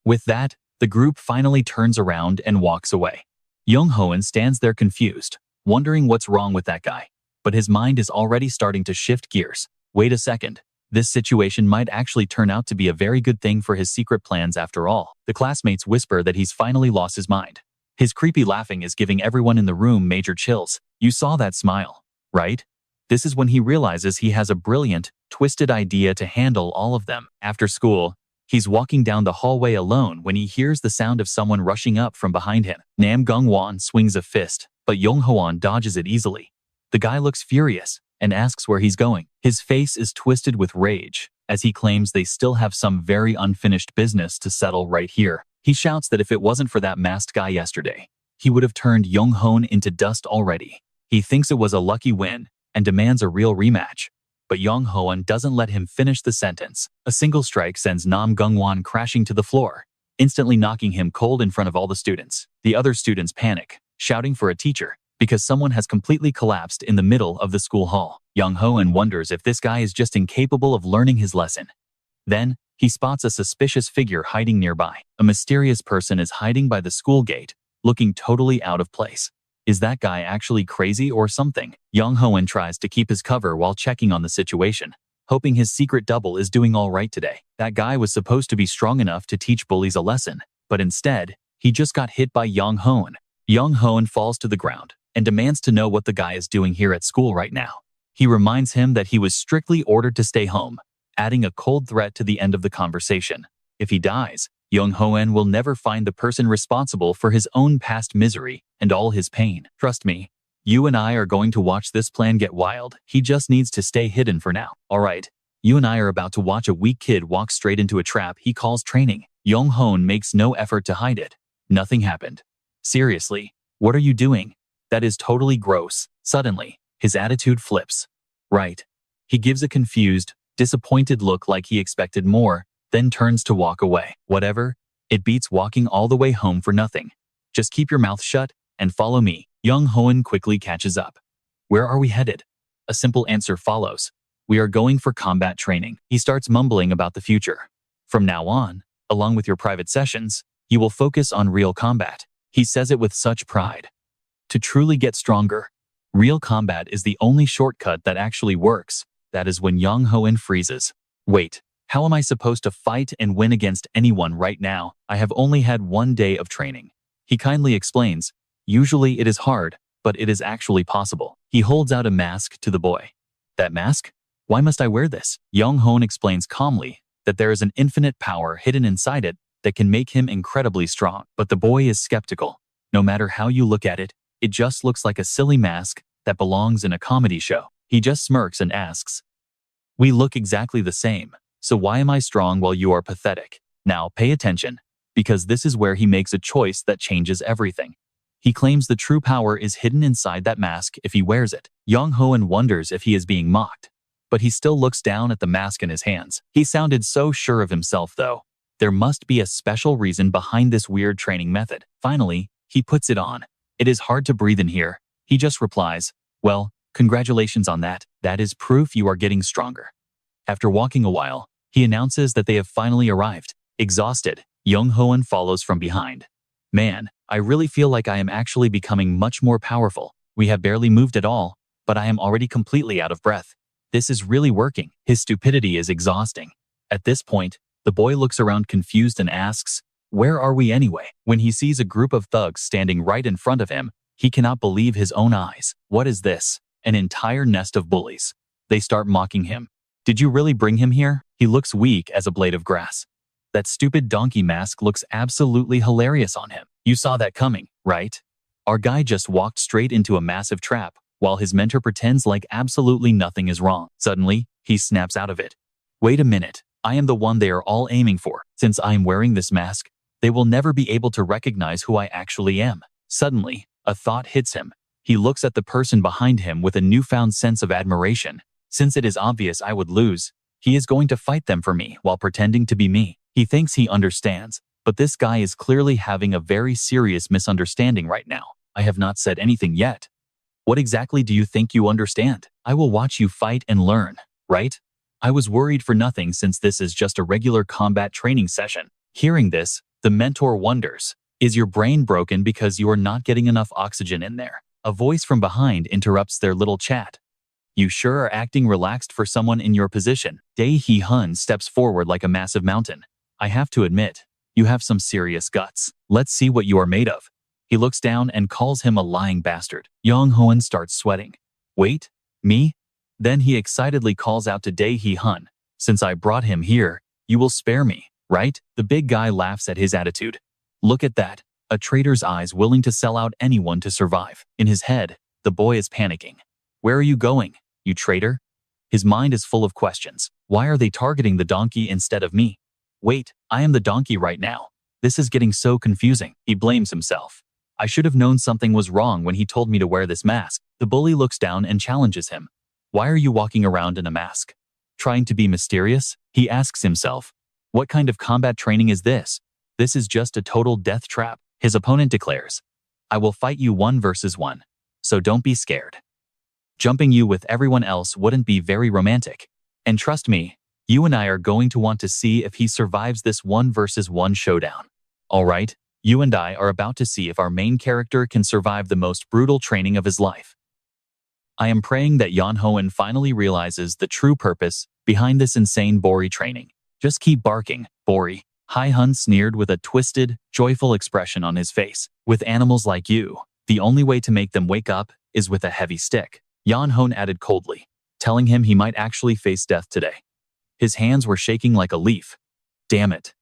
With that, the group finally turns around and walks away. Yong Hoan stands there confused, wondering what's wrong with that guy. But his mind is already starting to shift gears. Wait a second. This situation might actually turn out to be a very good thing for his secret plans after all. The classmates whisper that he's finally lost his mind. His creepy laughing is giving everyone in the room major chills. You saw that smile, right? This is when he realizes he has a brilliant, twisted idea to handle all of them. After school, he's walking down the hallway alone when he hears the sound of someone rushing up from behind him. Nam Gungwon swings a fist, but Yong Hoan dodges it easily. The guy looks furious and asks where he's going. His face is twisted with rage, as he claims they still have some very unfinished business to settle right here. He shouts that if it wasn't for that masked guy yesterday, he would have turned Yong Hoan into dust already. He thinks it was a lucky win and demands a real rematch, but Yong Hoan doesn't let him finish the sentence. A single strike sends Nam Gungwon crashing to the floor, instantly knocking him cold in front of all the students. The other students panic, shouting for a teacher, because someone has completely collapsed in the middle of the school hall. Yong Hoan wonders if this guy is just incapable of learning his lesson. Then, he spots a suspicious figure hiding nearby. A mysterious person is hiding by the school gate, looking totally out of place. Is that guy actually crazy or something? Yong Hoan tries to keep his cover while checking on the situation, hoping his secret double is doing all right today. That guy was supposed to be strong enough to teach bullies a lesson, but instead, he just got hit by Yong Hoan. Yong Hoan falls to the ground and demands to know what the guy is doing here at school right now. He reminds him that he was strictly ordered to stay home, adding a cold threat to the end of the conversation. If he dies, Yong Hoan will never find the person responsible for his own past misery and all his pain. Trust me, you and I are going to watch this plan get wild. He just needs to stay hidden for now. Alright, you and I are about to watch a weak kid walk straight into a trap he calls training. Yong Hoan makes no effort to hide it. Nothing happened. Seriously, what are you doing? That is totally gross. Suddenly, his attitude flips. Right. He gives a confused, disappointed look like he expected more, then turns to walk away. Whatever, it beats walking all the way home for nothing. Just keep your mouth shut and follow me. Yong Hoan quickly catches up. Where are we headed? A simple answer follows. We are going for combat training. He starts mumbling about the future. From now on, along with your private sessions, you will focus on real combat. He says it with such pride. To truly get stronger, real combat is the only shortcut that actually works. That is when Yong Hoan freezes. Wait, how am I supposed to fight and win against anyone right now? I have only had 1 day of training. He kindly explains, usually it is hard, but it is actually possible. He holds out a mask to the boy. That mask? Why must I wear this? Yong Hoan explains calmly that there is an infinite power hidden inside it that can make him incredibly strong. But the boy is skeptical. No matter how you look at it, it just looks like a silly mask that belongs in a comedy show. He just smirks and asks, we look exactly the same, so why am I strong while you are pathetic? Now pay attention, because this is where he makes a choice that changes everything. He claims the true power is hidden inside that mask if he wears it. Yong Hoan wonders if he is being mocked, but he still looks down at the mask in his hands. He sounded so sure of himself though. There must be a special reason behind this weird training method. Finally, he puts it on. It is hard to breathe in here. He just replies, well, congratulations on that. That is proof you are getting stronger. After walking a while, he announces that they have finally arrived. Exhausted, Yong Hoan follows from behind. Man, I really feel like I am actually becoming much more powerful. We have barely moved at all, but I am already completely out of breath. This is really working. His stupidity is exhausting. At this point, the boy looks around confused and asks, where are we anyway? When he sees a group of thugs standing right in front of him, he cannot believe his own eyes. What is this? An entire nest of bullies. They start mocking him. Did you really bring him here? He looks weak as a blade of grass. That stupid donkey mask looks absolutely hilarious on him. You saw that coming, right? Our guy just walked straight into a massive trap, while his mentor pretends like absolutely nothing is wrong. Suddenly, he snaps out of it. Wait a minute, I am the one they are all aiming for. Since I am wearing this mask, they will never be able to recognize who I actually am. Suddenly, a thought hits him. He looks at the person behind him with a newfound sense of admiration. Since it is obvious I would lose, he is going to fight them for me while pretending to be me. He thinks he understands, but this guy is clearly having a very serious misunderstanding right now. I have not said anything yet. What exactly do you think you understand? I will watch you fight and learn, right? I was worried for nothing since this is just a regular combat training session. Hearing this, the mentor wonders, is your brain broken because you are not getting enough oxygen in there? A voice from behind interrupts their little chat. You sure are acting relaxed for someone in your position. Dae-hee Hun steps forward like a massive mountain. I have to admit, you have some serious guts. Let's see what you are made of. He looks down and calls him a lying bastard. Yong Hoan starts sweating. Wait, me? Then he excitedly calls out to Dae-hee Hun, since I brought him here, you will spare me, right? The big guy laughs at his attitude. Look at that, a traitor's eyes willing to sell out anyone to survive. In his head, the boy is panicking. Where are you going, you traitor? His mind is full of questions. Why are they targeting the donkey instead of me? Wait, I am the donkey right now. This is getting so confusing. He blames himself. I should have known something was wrong when he told me to wear this mask. The bully looks down and challenges him. Why are you walking around in a mask? Trying to be mysterious? He asks himself. What kind of combat training is this? This is just a total death trap. His opponent declares, I will fight you 1 versus 1, so don't be scared. Jumping you with everyone else wouldn't be very romantic. And trust me, you and I are going to want to see if he survives this 1 versus 1 showdown. Alright, you and I are about to see if our main character can survive the most brutal training of his life. I am praying that Yong Hoan finally realizes the true purpose behind this insane Bori training. Just keep barking, Bori. Hai Hun sneered with a twisted, joyful expression on his face. With animals like you, the only way to make them wake up is with a heavy stick. Yong Hoan added coldly, telling him he might actually face death today. His hands were shaking like a leaf. Damn it.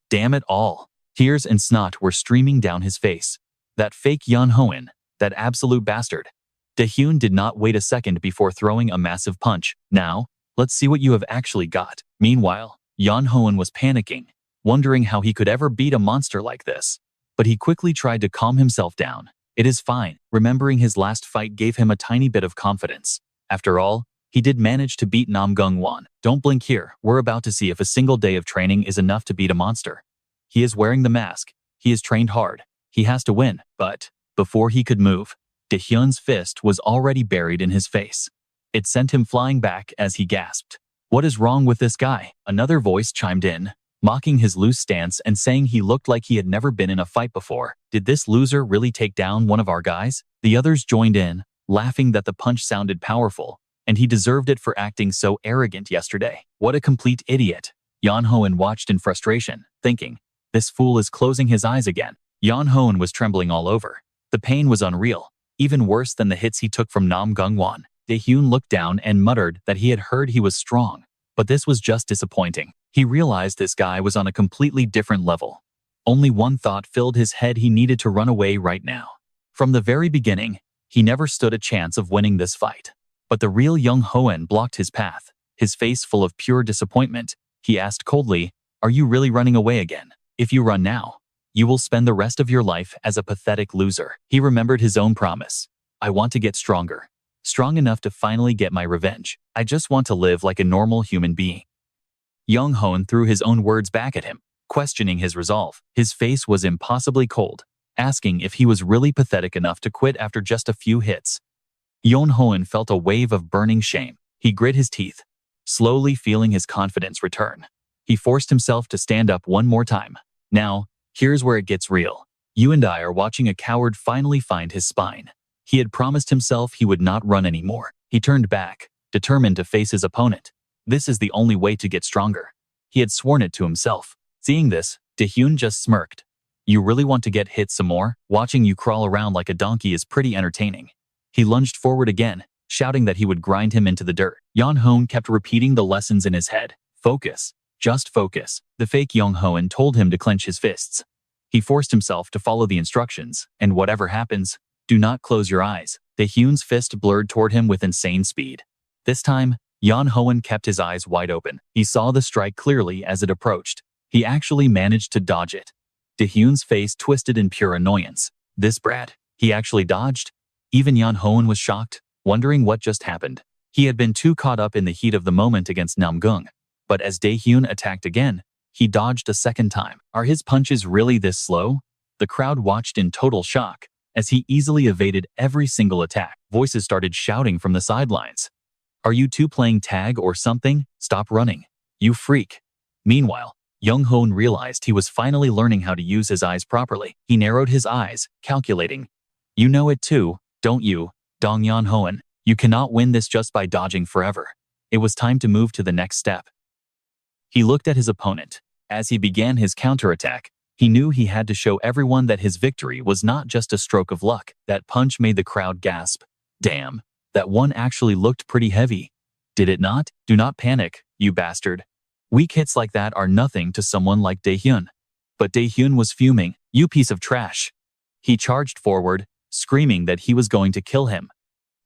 Damn it all. Tears and snot were streaming down his face. That fake Yong Hoan, that absolute bastard. Dae-hyun did not wait a second before throwing a massive punch. Now, let's see what you have actually got. Meanwhile, Yong Hoan was panicking, wondering how he could ever beat a monster like this. But he quickly tried to calm himself down. It is fine. Remembering his last fight gave him a tiny bit of confidence. After all, he did manage to beat Nam Gung-won. Don't blink here. We're about to see if a single day of training is enough to beat a monster. He is wearing the mask. He is trained hard. He has to win. But before he could move, Dae-hyun's fist was already buried in his face. It sent him flying back as he gasped. What is wrong with this guy? Another voice chimed in, mocking his loose stance and saying he looked like he had never been in a fight before. Did this loser really take down one of our guys? The others joined in, laughing that the punch sounded powerful, and he deserved it for acting so arrogant yesterday. What a complete idiot. Yong Hoan watched in frustration, thinking, this fool is closing his eyes again. Yong Hoan was trembling all over. The pain was unreal, even worse than the hits he took from Nam Gung-won. Dae-hyun looked down and muttered that he had heard he was strong, but this was just disappointing. He realized this guy was on a completely different level. Only one thought filled his head: he needed to run away right now. From the very beginning, he never stood a chance of winning this fight. But the real Yong Hoan blocked his path, his face full of pure disappointment. He asked coldly, are you really running away again? If you run now, you will spend the rest of your life as a pathetic loser. He remembered his own promise. I want to get stronger. Strong enough to finally get my revenge. I just want to live like a normal human being. Yong Hoan threw his own words back at him, questioning his resolve. His face was impossibly cold, asking if he was really pathetic enough to quit after just a few hits. Yong Hoan felt a wave of burning shame. He grit his teeth, slowly feeling his confidence return. He forced himself to stand up one more time. Now, here's where it gets real. You and I are watching a coward finally find his spine. He had promised himself he would not run anymore. He turned back, determined to face his opponent. This is the only way to get stronger. He had sworn it to himself. Seeing this, Dae-hyun just smirked. You really want to get hit some more? Watching you crawl around like a donkey is pretty entertaining. He lunged forward again, shouting that he would grind him into the dirt. Yong Hoan kept repeating the lessons in his head. Focus. Just focus. The fake Yong Hoan told him to clench his fists. He forced himself to follow the instructions, and whatever happens, do not close your eyes. Dae-hyun's fist blurred toward him with insane speed. This time, Yong Hoan kept his eyes wide open. He saw the strike clearly as it approached. He actually managed to dodge it. Dae-hyun's face twisted in pure annoyance. This brat, he actually dodged? Even Yong Hoan was shocked, wondering what just happened. He had been too caught up in the heat of the moment against Namgung. But as Dae-hyun attacked again, he dodged a second time. Are his punches really this slow? The crowd watched in total shock as he easily evaded every single attack. Voices started shouting from the sidelines. Are you two playing tag or something? Stop running. You freak. Meanwhile, Yong Hoan realized he was finally learning how to use his eyes properly. He narrowed his eyes, calculating. You know it too, don't you, Dong Yong Hoan? You cannot win this just by dodging forever. It was time to move to the next step. He looked at his opponent. As he began his counterattack, he knew he had to show everyone that his victory was not just a stroke of luck. That punch made the crowd gasp. Damn, that one actually looked pretty heavy. Did it not? Do not panic, you bastard. Weak hits like that are nothing to someone like Dae-hyun. But Dae-hyun was fuming. You piece of trash. He charged forward, screaming that he was going to kill him.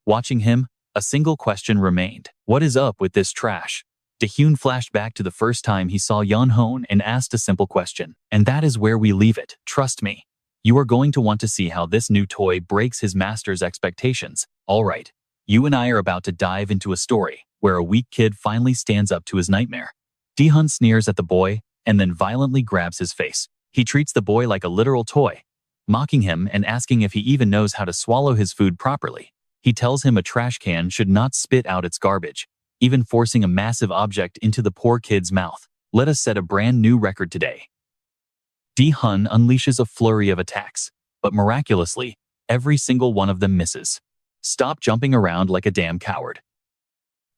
Watching him, a single question remained. What is up with this trash? Dae-hyun flashed back to the first time he saw Yong Hoan and asked a simple question. And that is where we leave it. Trust me. You are going to want to see how this new toy breaks his master's expectations. Alright, you and I are about to dive into a story where a weak kid finally stands up to his nightmare. Dae-hyun sneers at the boy and then violently grabs his face. He treats the boy like a literal toy, mocking him and asking if he even knows how to swallow his food properly. He tells him a trash can should not spit out its garbage, even forcing a massive object into the poor kid's mouth. Let us set a brand new record today. Dae-hyun unleashes a flurry of attacks, but miraculously, every single one of them misses. Stop jumping around like a damn coward.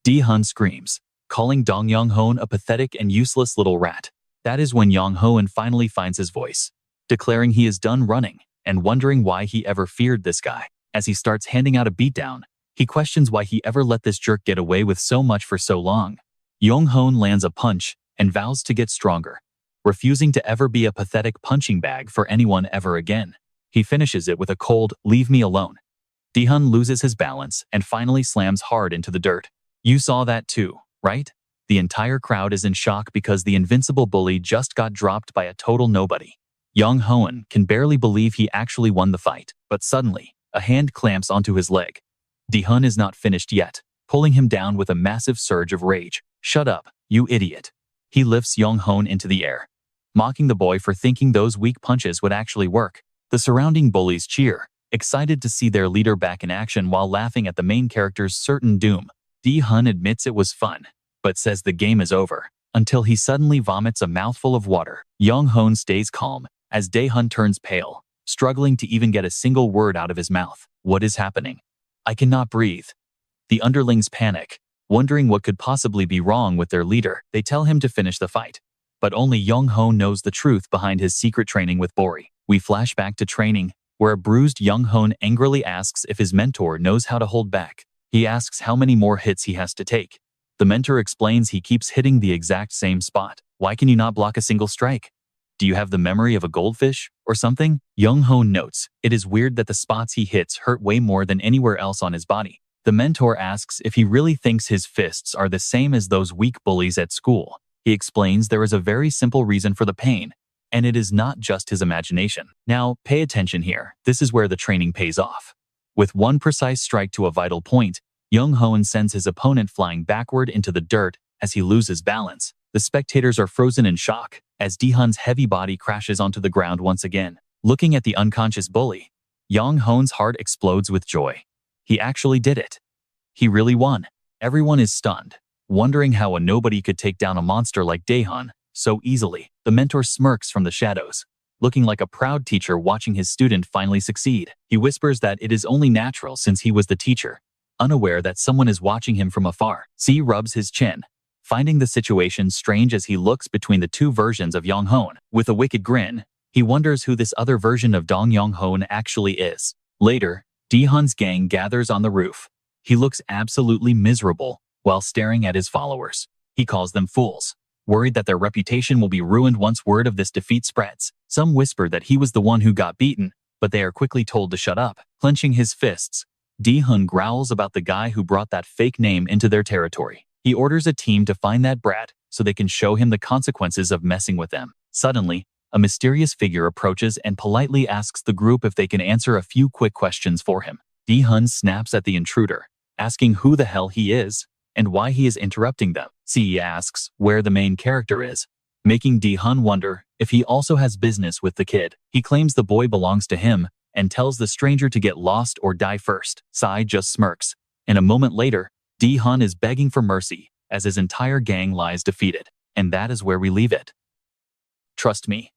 Dae-hyun screams, calling Dong Yong Hoan a pathetic and useless little rat. That is when Yong Hoan finally finds his voice, declaring he is done running and wondering why he ever feared this guy. As he starts handing out a beatdown, he questions why he ever let this jerk get away with so much for so long. Yong Hoan lands a punch and vows to get stronger, refusing to ever be a pathetic punching bag for anyone ever again. He finishes it with a cold, "Leave me alone." Dae-hyun loses his balance and finally slams hard into the dirt. You saw that too, right? The entire crowd is in shock because the invincible bully just got dropped by a total nobody. Yong Hoan can barely believe he actually won the fight, but suddenly, a hand clamps onto his leg. Dae-hyun is not finished yet, pulling him down with a massive surge of rage. Shut up, you idiot. He lifts Yong Hoan into the air, mocking the boy for thinking those weak punches would actually work. The surrounding bullies cheer, excited to see their leader back in action while laughing at the main character's certain doom. Dae-hyun admits it was fun, but says the game is over, until he suddenly vomits a mouthful of water. Yong Hoan stays calm, as Dae-hyun turns pale, struggling to even get a single word out of his mouth. What is happening? I cannot breathe. The underlings panic, wondering what could possibly be wrong with their leader. They tell him to finish the fight, but only Yong Hoan knows the truth behind his secret training with Bori. We flash back to training, where a bruised Yong Hoan angrily asks if his mentor knows how to hold back. He asks how many more hits he has to take. The mentor explains he keeps hitting the exact same spot. Why can you not block a single strike? Do you have the memory of a goldfish or something? Yong Hoan notes, it is weird that the spots he hits hurt way more than anywhere else on his body. The mentor asks if he really thinks his fists are the same as those weak bullies at school. He explains there is a very simple reason for the pain, and it is not just his imagination. Now, pay attention here. This is where the training pays off. With one precise strike to a vital point, Yong Hoan sends his opponent flying backward into the dirt as he loses balance. The spectators are frozen in shock as Dae-hyun's heavy body crashes onto the ground once again. Looking at the unconscious bully, Yong Hoan's heart explodes with joy. He actually did it. He really won. Everyone is stunned, wondering how a nobody could take down a monster like Dae-hyun so easily. The mentor smirks from the shadows, looking like a proud teacher watching his student finally succeed. He whispers that it is only natural since he was the teacher, unaware that someone is watching him from afar. C rubs his chin, finding the situation strange as he looks between the two versions of Yong Hoan. With a wicked grin, he wonders who this other version of Dong Yong Hoan actually is. Later, Dae-hyun's gang gathers on the roof. He looks absolutely miserable while staring at his followers. He calls them fools. worried that their reputation will be ruined once word of this defeat spreads. Some whisper that he was the one who got beaten, but they are quickly told to shut up. Clenching his fists, Di-hun growls about the guy who brought that fake name into their territory. He orders a team to find that brat so they can show him the consequences of messing with them. Suddenly, a mysterious figure approaches and politely asks the group if they can answer a few quick questions for him. Di-hun snaps at the intruder, asking who the hell he is and why he is interrupting them. C asks where the main character is, making Di-hun wonder if he also has business with the kid. He claims the boy belongs to him and tells the stranger to get lost or die first. Sai just smirks, and a moment later, Di-hun is begging for mercy as his entire gang lies defeated. And that is where we leave it. Trust me,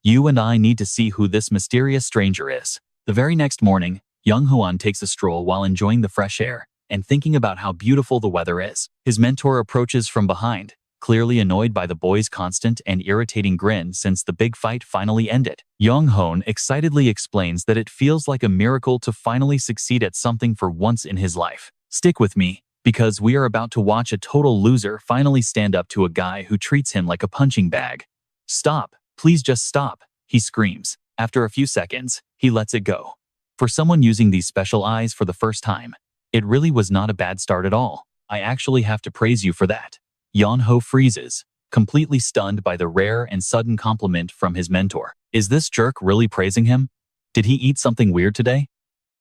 you and I need to see who this mysterious stranger is. The very next morning, Yong Hoan takes a stroll while enjoying the fresh air and thinking about how beautiful the weather is. His mentor approaches from behind, clearly annoyed by the boy's constant and irritating grin since the big fight finally ended. Yong Hoan excitedly explains that it feels like a miracle to finally succeed at something for once in his life. Stick with me, because we are about to watch a total loser finally stand up to a guy who treats him like a punching bag. Stop, please just stop, he screams. After a few seconds, he lets it go. For someone using these special eyes for the first time, it really was not a bad start at all. I actually have to praise you for that. Yong Ho freezes, completely stunned by the rare and sudden compliment from his mentor. Is this jerk really praising him? Did he eat something weird today?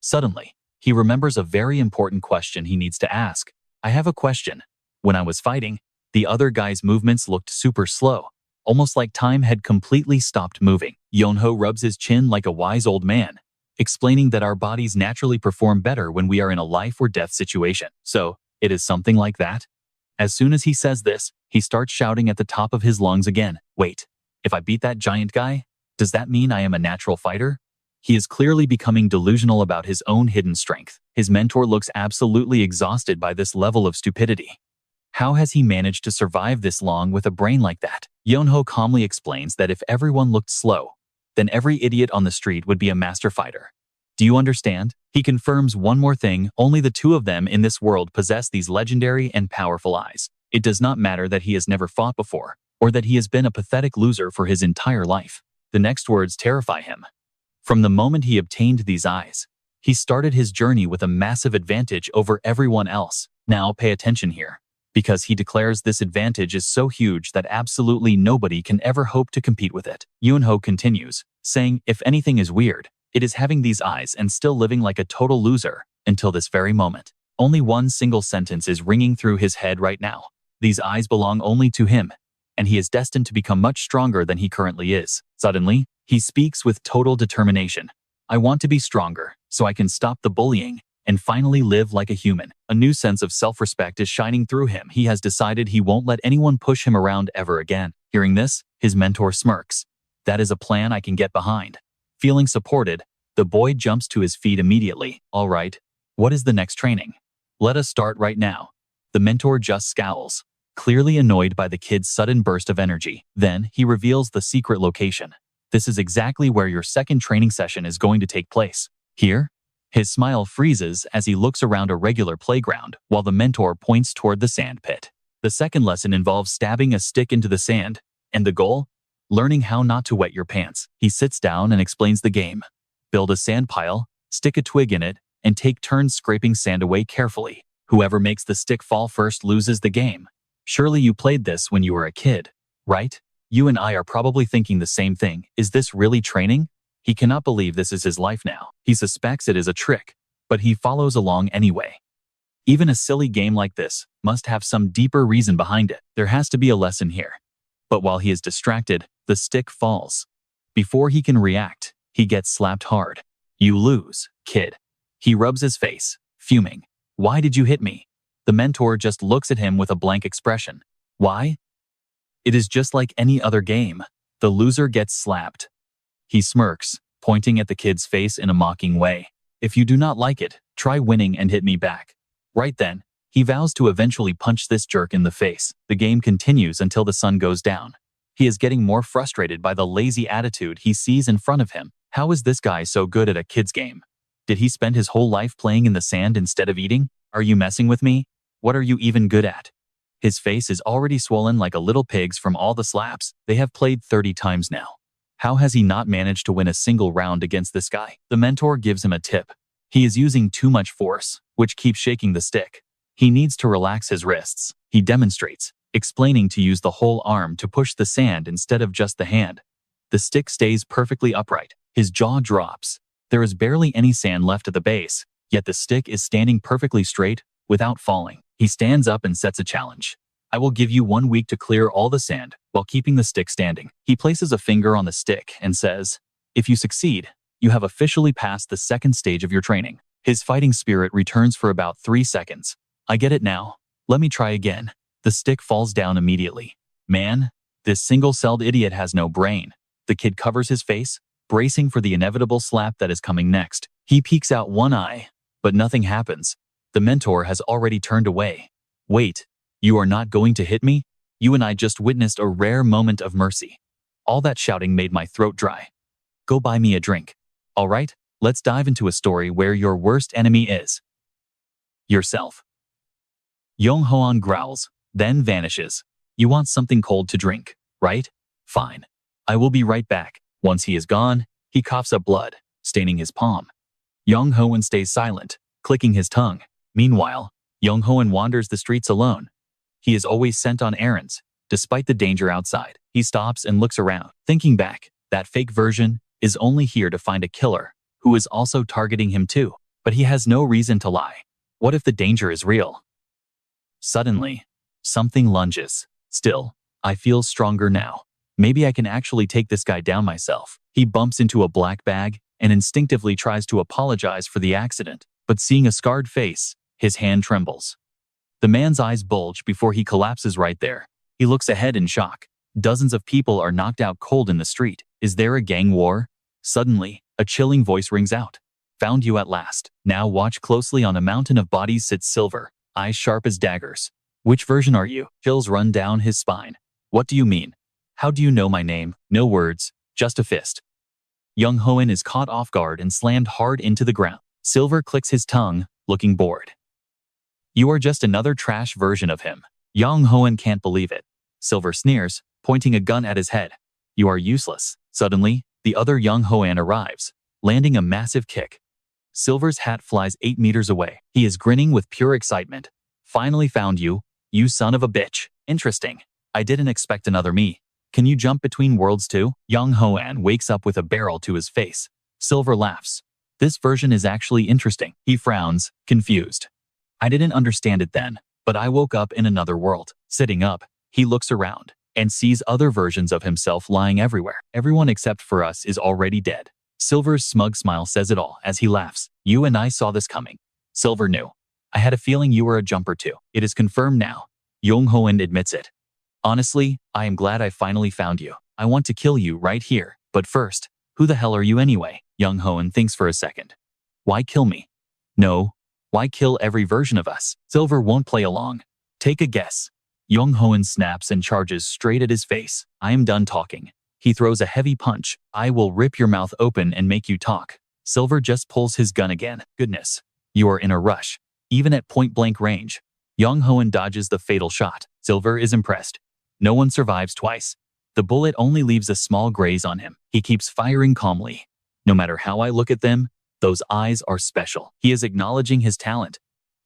Suddenly, he remembers a very important question he needs to ask. I have a question. When I was fighting, the other guy's movements looked super slow, almost like time had completely stopped moving. Yong Ho rubs his chin like a wise old man, explaining that our bodies naturally perform better when we are in a life or death situation. So, it is something like that? As soon as he says this, he starts shouting at the top of his lungs again. Wait, if I beat that giant guy, does that mean I am a natural fighter? He is clearly becoming delusional about his own hidden strength. His mentor looks absolutely exhausted by this level of stupidity. How has he managed to survive this long with a brain like that? Yong Ho calmly explains that if everyone looked slow, then every idiot on the street would be a master fighter. Do you understand? He confirms one more thing: only the two of them in this world possess these legendary and powerful eyes. It does not matter that he has never fought before, or that he has been a pathetic loser for his entire life. The next words terrify him. From the moment he obtained these eyes, he started his journey with a massive advantage over everyone else. Now pay attention here, because he declares this advantage is so huge that absolutely nobody can ever hope to compete with it. Yong Ho continues, saying, if anything is weird, it is having these eyes and still living like a total loser until this very moment. Only one single sentence is ringing through his head right now. These eyes belong only to him, and he is destined to become much stronger than he currently is. Suddenly, he speaks with total determination. I want to be stronger, so I can stop the bullying and finally live like a human. A new sense of self-respect is shining through him. He has decided he won't let anyone push him around ever again. Hearing this, his mentor smirks. That is a plan I can get behind. Feeling supported, the boy jumps to his feet immediately. All right, what is the next training? Let us start right now. The mentor just scowls, clearly annoyed by the kid's sudden burst of energy. Then, he reveals the secret location. This is exactly where your second training session is going to take place. Here? His smile freezes as he looks around a regular playground while the mentor points toward the sand pit. The second lesson involves stabbing a stick into the sand, and the goal? Learning how not to wet your pants. He sits down and explains the game. Build a sand pile, stick a twig in it, and take turns scraping sand away carefully. Whoever makes the stick fall first loses the game. Surely you played this when you were a kid, right? You and I are probably thinking the same thing. Is this really training? He cannot believe this is his life now. He suspects it is a trick, but he follows along anyway. Even a silly game like this must have some deeper reason behind it. There has to be a lesson here. But while he is distracted, the stick falls. Before he can react, he gets slapped hard. You lose, kid. He rubs his face, fuming. Why did you hit me? The mentor just looks at him with a blank expression. Why? It is just like any other game. The loser gets slapped. He smirks, pointing at the kid's face in a mocking way. If you do not like it, try winning and hit me back. Right then, he vows to eventually punch this jerk in the face. The game continues until the sun goes down. He is getting more frustrated by the lazy attitude he sees in front of him. How is this guy so good at a kid's game? Did he spend his whole life playing in the sand instead of eating? Are you messing with me? What are you even good at? His face is already swollen like a little pig's from all the slaps. They have played 30 times now. How has he not managed to win a single round against this guy? The mentor gives him a tip. He is using too much force, which keeps shaking the stick. He needs to relax his wrists. He demonstrates, explaining to use the whole arm to push the sand instead of just the hand. The stick stays perfectly upright. His jaw drops. There is barely any sand left at the base, yet the stick is standing perfectly straight without falling. He stands up and sets a challenge. I will give you 1 week to clear all the sand while keeping the stick standing. He places a finger on the stick and says, if you succeed, you have officially passed the second stage of your training. His fighting spirit returns for about 3 seconds. I get it now. Let me try again. The stick falls down immediately. Man, this single-celled idiot has no brain. The kid covers his face, bracing for the inevitable slap that is coming next. He peeks out one eye, but nothing happens. The mentor has already turned away. Wait, you are not going to hit me? You and I just witnessed a rare moment of mercy. All that shouting made my throat dry. Go buy me a drink. All right, let's dive into a story where your worst enemy is yourself. Yong Hoan growls, then vanishes. You want something cold to drink, right? Fine. I will be right back. Once he is gone, he coughs up blood, staining his palm. Yong Hoan stays silent, clicking his tongue. Meanwhile, Yong Hoan wanders the streets alone. He is always sent on errands, despite the danger outside. He stops and looks around, thinking back, that fake version is only here to find a killer who is also targeting him too. But he has no reason to lie. What if the danger is real? Suddenly, something lunges. Still, I feel stronger now. Maybe I can actually take this guy down myself. He bumps into a black bag and instinctively tries to apologize for the accident. But seeing a scarred face, his hand trembles. The man's eyes bulge before he collapses right there. He looks ahead in shock. Dozens of people are knocked out cold in the street. Is there a gang war? Suddenly, a chilling voice rings out. Found you at last. Now watch closely. On a mountain of bodies sits Siver, eyes sharp as daggers. Which version are you? Chills run down his spine. What do you mean? How do you know my name? No words, just a fist. Yong Hoan is caught off guard and slammed hard into the ground. Siver clicks his tongue, looking bored. You are just another trash version of him. Yong Hoan can't believe it. Siver sneers, pointing a gun at his head. You are useless. Suddenly, the other Yong Hoan arrives, landing a massive kick. Siver's hat flies 8 meters away. He is grinning with pure excitement. Finally found you, you son of a bitch. Interesting. I didn't expect another me. Can you jump between worlds too? Yong Hoan wakes up with a barrel to his face. Siver laughs. This version is actually interesting. He frowns, confused. I didn't understand it then, but I woke up in another world. Sitting up, he looks around and sees other versions of himself lying everywhere. Everyone except for us is already dead. Siver's smug smile says it all as he laughs. You and I saw this coming. Siver knew. I had a feeling you were a jumper too. It is confirmed now. Yong Hoan admits it. Honestly, I am glad I finally found you. I want to kill you right here. But first, who the hell are you anyway? Yong Hoan thinks for a second. Why kill me? No. Why kill every version of us? Siver won't play along. Take a guess. Yong Hoan snaps and charges straight at his face. I am done talking. He throws a heavy punch. I will rip your mouth open and make you talk. Siver just pulls his gun again. Goodness. You are in a rush. Even at point-blank range. Yong Hoan dodges the fatal shot. Siver is impressed. No one survives twice. The bullet only leaves a small graze on him. He keeps firing calmly. No matter how I look at them, those eyes are special. He is acknowledging his talent.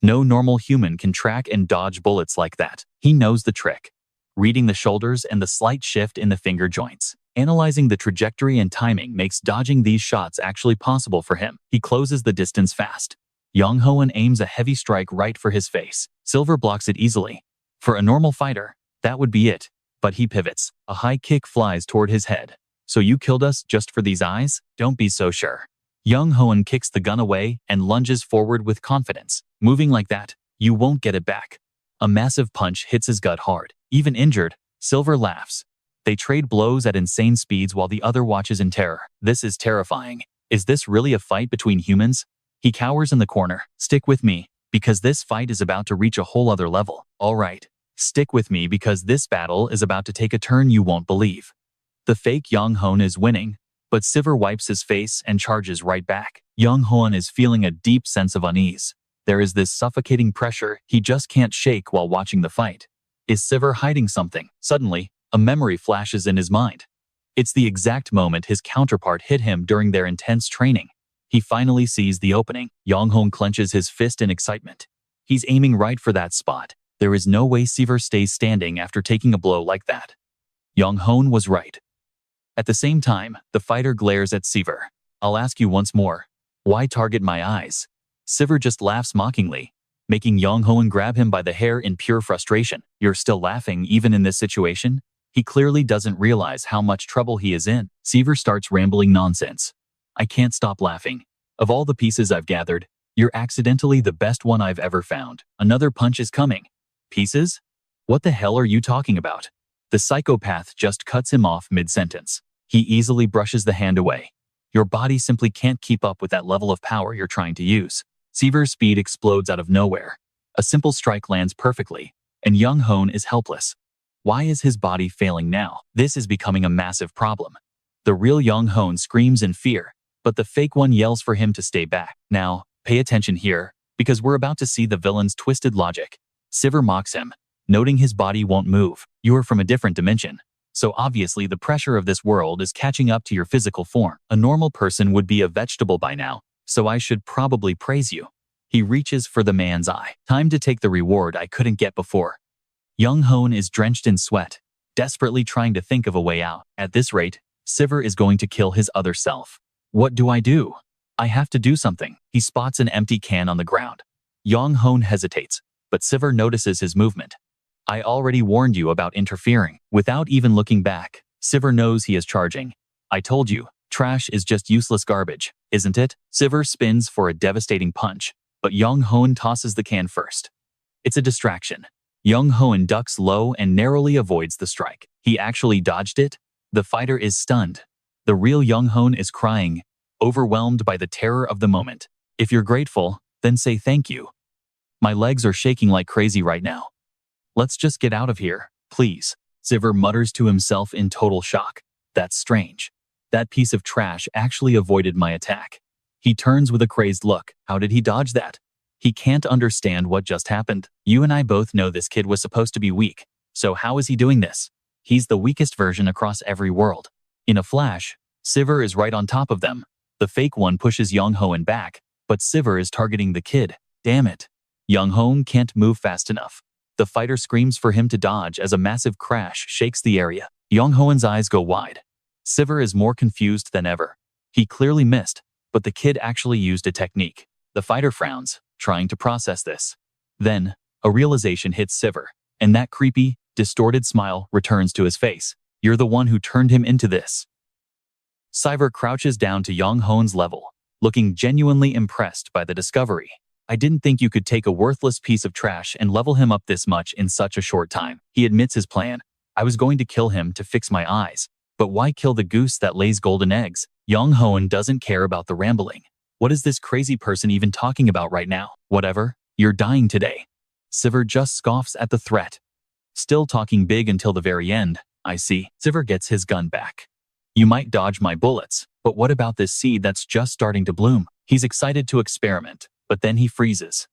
No normal human can track and dodge bullets like that. He knows the trick. Reading the shoulders and the slight shift in the finger joints. Analyzing the trajectory and timing makes dodging these shots actually possible for him. He closes the distance fast. Yong Hoan aims a heavy strike right for his face. Siver blocks it easily. For a normal fighter, that would be it. But he pivots. A high kick flies toward his head. So you killed us just for these eyes? Don't be so sure. Yong Hoan kicks the gun away and lunges forward with confidence. Moving like that, you won't get it back. A massive punch hits his gut hard. Even injured, Siver laughs. They trade blows at insane speeds while the other watches in terror. This is terrifying. Is this really a fight between humans? He cowers in the corner. Stick with me, because this fight is about to reach a whole other level. All right. Stick with me because this battle is about to take a turn you won't believe. The fake Yong Hoan is winning, but Siver wipes his face and charges right back. Yong Hoan is feeling a deep sense of unease. There is this suffocating pressure he just can't shake while watching the fight. Is Siver hiding something? Suddenly, a memory flashes in his mind. It's the exact moment his counterpart hit him during their intense training. He finally sees the opening. Yong Hoan clenches his fist in excitement. He's aiming right for that spot. There is no way Siver stays standing after taking a blow like that. Yong Hoan was right. At the same time, the fighter glares at Siver. I'll ask you once more. Why target my eyes? Siver just laughs mockingly, making Yong Hoan grab him by the hair in pure frustration. You're still laughing even in this situation? He clearly doesn't realize how much trouble he is in. Siver starts rambling nonsense. I can't stop laughing. Of all the pieces I've gathered, you're accidentally the best one I've ever found. Another punch is coming. Pieces? What the hell are you talking about? The psychopath just cuts him off mid-sentence. He easily brushes the hand away. Your body simply can't keep up with that level of power you're trying to use. Siver's speed explodes out of nowhere. A simple strike lands perfectly, and Yong Hoan is helpless. Why is his body failing now? This is becoming a massive problem. The real Yong Hoan screams in fear, but the fake one yells for him to stay back. Now, pay attention here, because we're about to see the villain's twisted logic. Siver mocks him, noting his body won't move. You are from a different dimension, so obviously the pressure of this world is catching up to your physical form. A normal person would be a vegetable by now, so I should probably praise you. He reaches for the man's eye. Time to take the reward I couldn't get before. Yong Hoan is drenched in sweat, desperately trying to think of a way out. At this rate, Siver is going to kill his other self. What do? I have to do something. He spots an empty can on the ground. Yong Hoan hesitates, but Siver notices his movement. I already warned you about interfering. Without even looking back, Siver knows he is charging. I told you, trash is just useless garbage, isn't it? Siver spins for a devastating punch, but Yong Hoan tosses the can first. It's a distraction. Yong Hoan ducks low and narrowly avoids the strike. He actually dodged it. The fighter is stunned. The real Yong Hoan is crying, overwhelmed by the terror of the moment. If you're grateful, then say thank you. My legs are shaking like crazy right now. Let's just get out of here, please. Siver mutters to himself in total shock. That's strange. That piece of trash actually avoided my attack. He turns with a crazed look. How did he dodge that? He can't understand what just happened. You and I both know this kid was supposed to be weak, so how is he doing this? He's the weakest version across every world. In a flash, Siver is right on top of them. The fake one pushes Yong Hoan back, but Siver is targeting the kid. Damn it. Yong Hoan can't move fast enough. The fighter screams for him to dodge as a massive crash shakes the area. Yong Hoan's eyes go wide. Siver is more confused than ever. He clearly missed, but the kid actually used a technique. The fighter frowns, trying to process this. Then, a realization hits Siver, and that creepy, distorted smile returns to his face. You're the one who turned him into this. Siver crouches down to Yong Hoan's level, looking genuinely impressed by the discovery. I didn't think you could take a worthless piece of trash and level him up this much in such a short time. He admits his plan. I was going to kill him to fix my eyes. But why kill the goose that lays golden eggs? Yong Hoan doesn't care about the rambling. What is this crazy person even talking about right now? Whatever, you're dying today. Siver just scoffs at the threat. Still talking big until the very end, I see. Siver gets his gun back. You might dodge my bullets, but what about this seed that's just starting to bloom? He's excited to experiment, but then he freezes.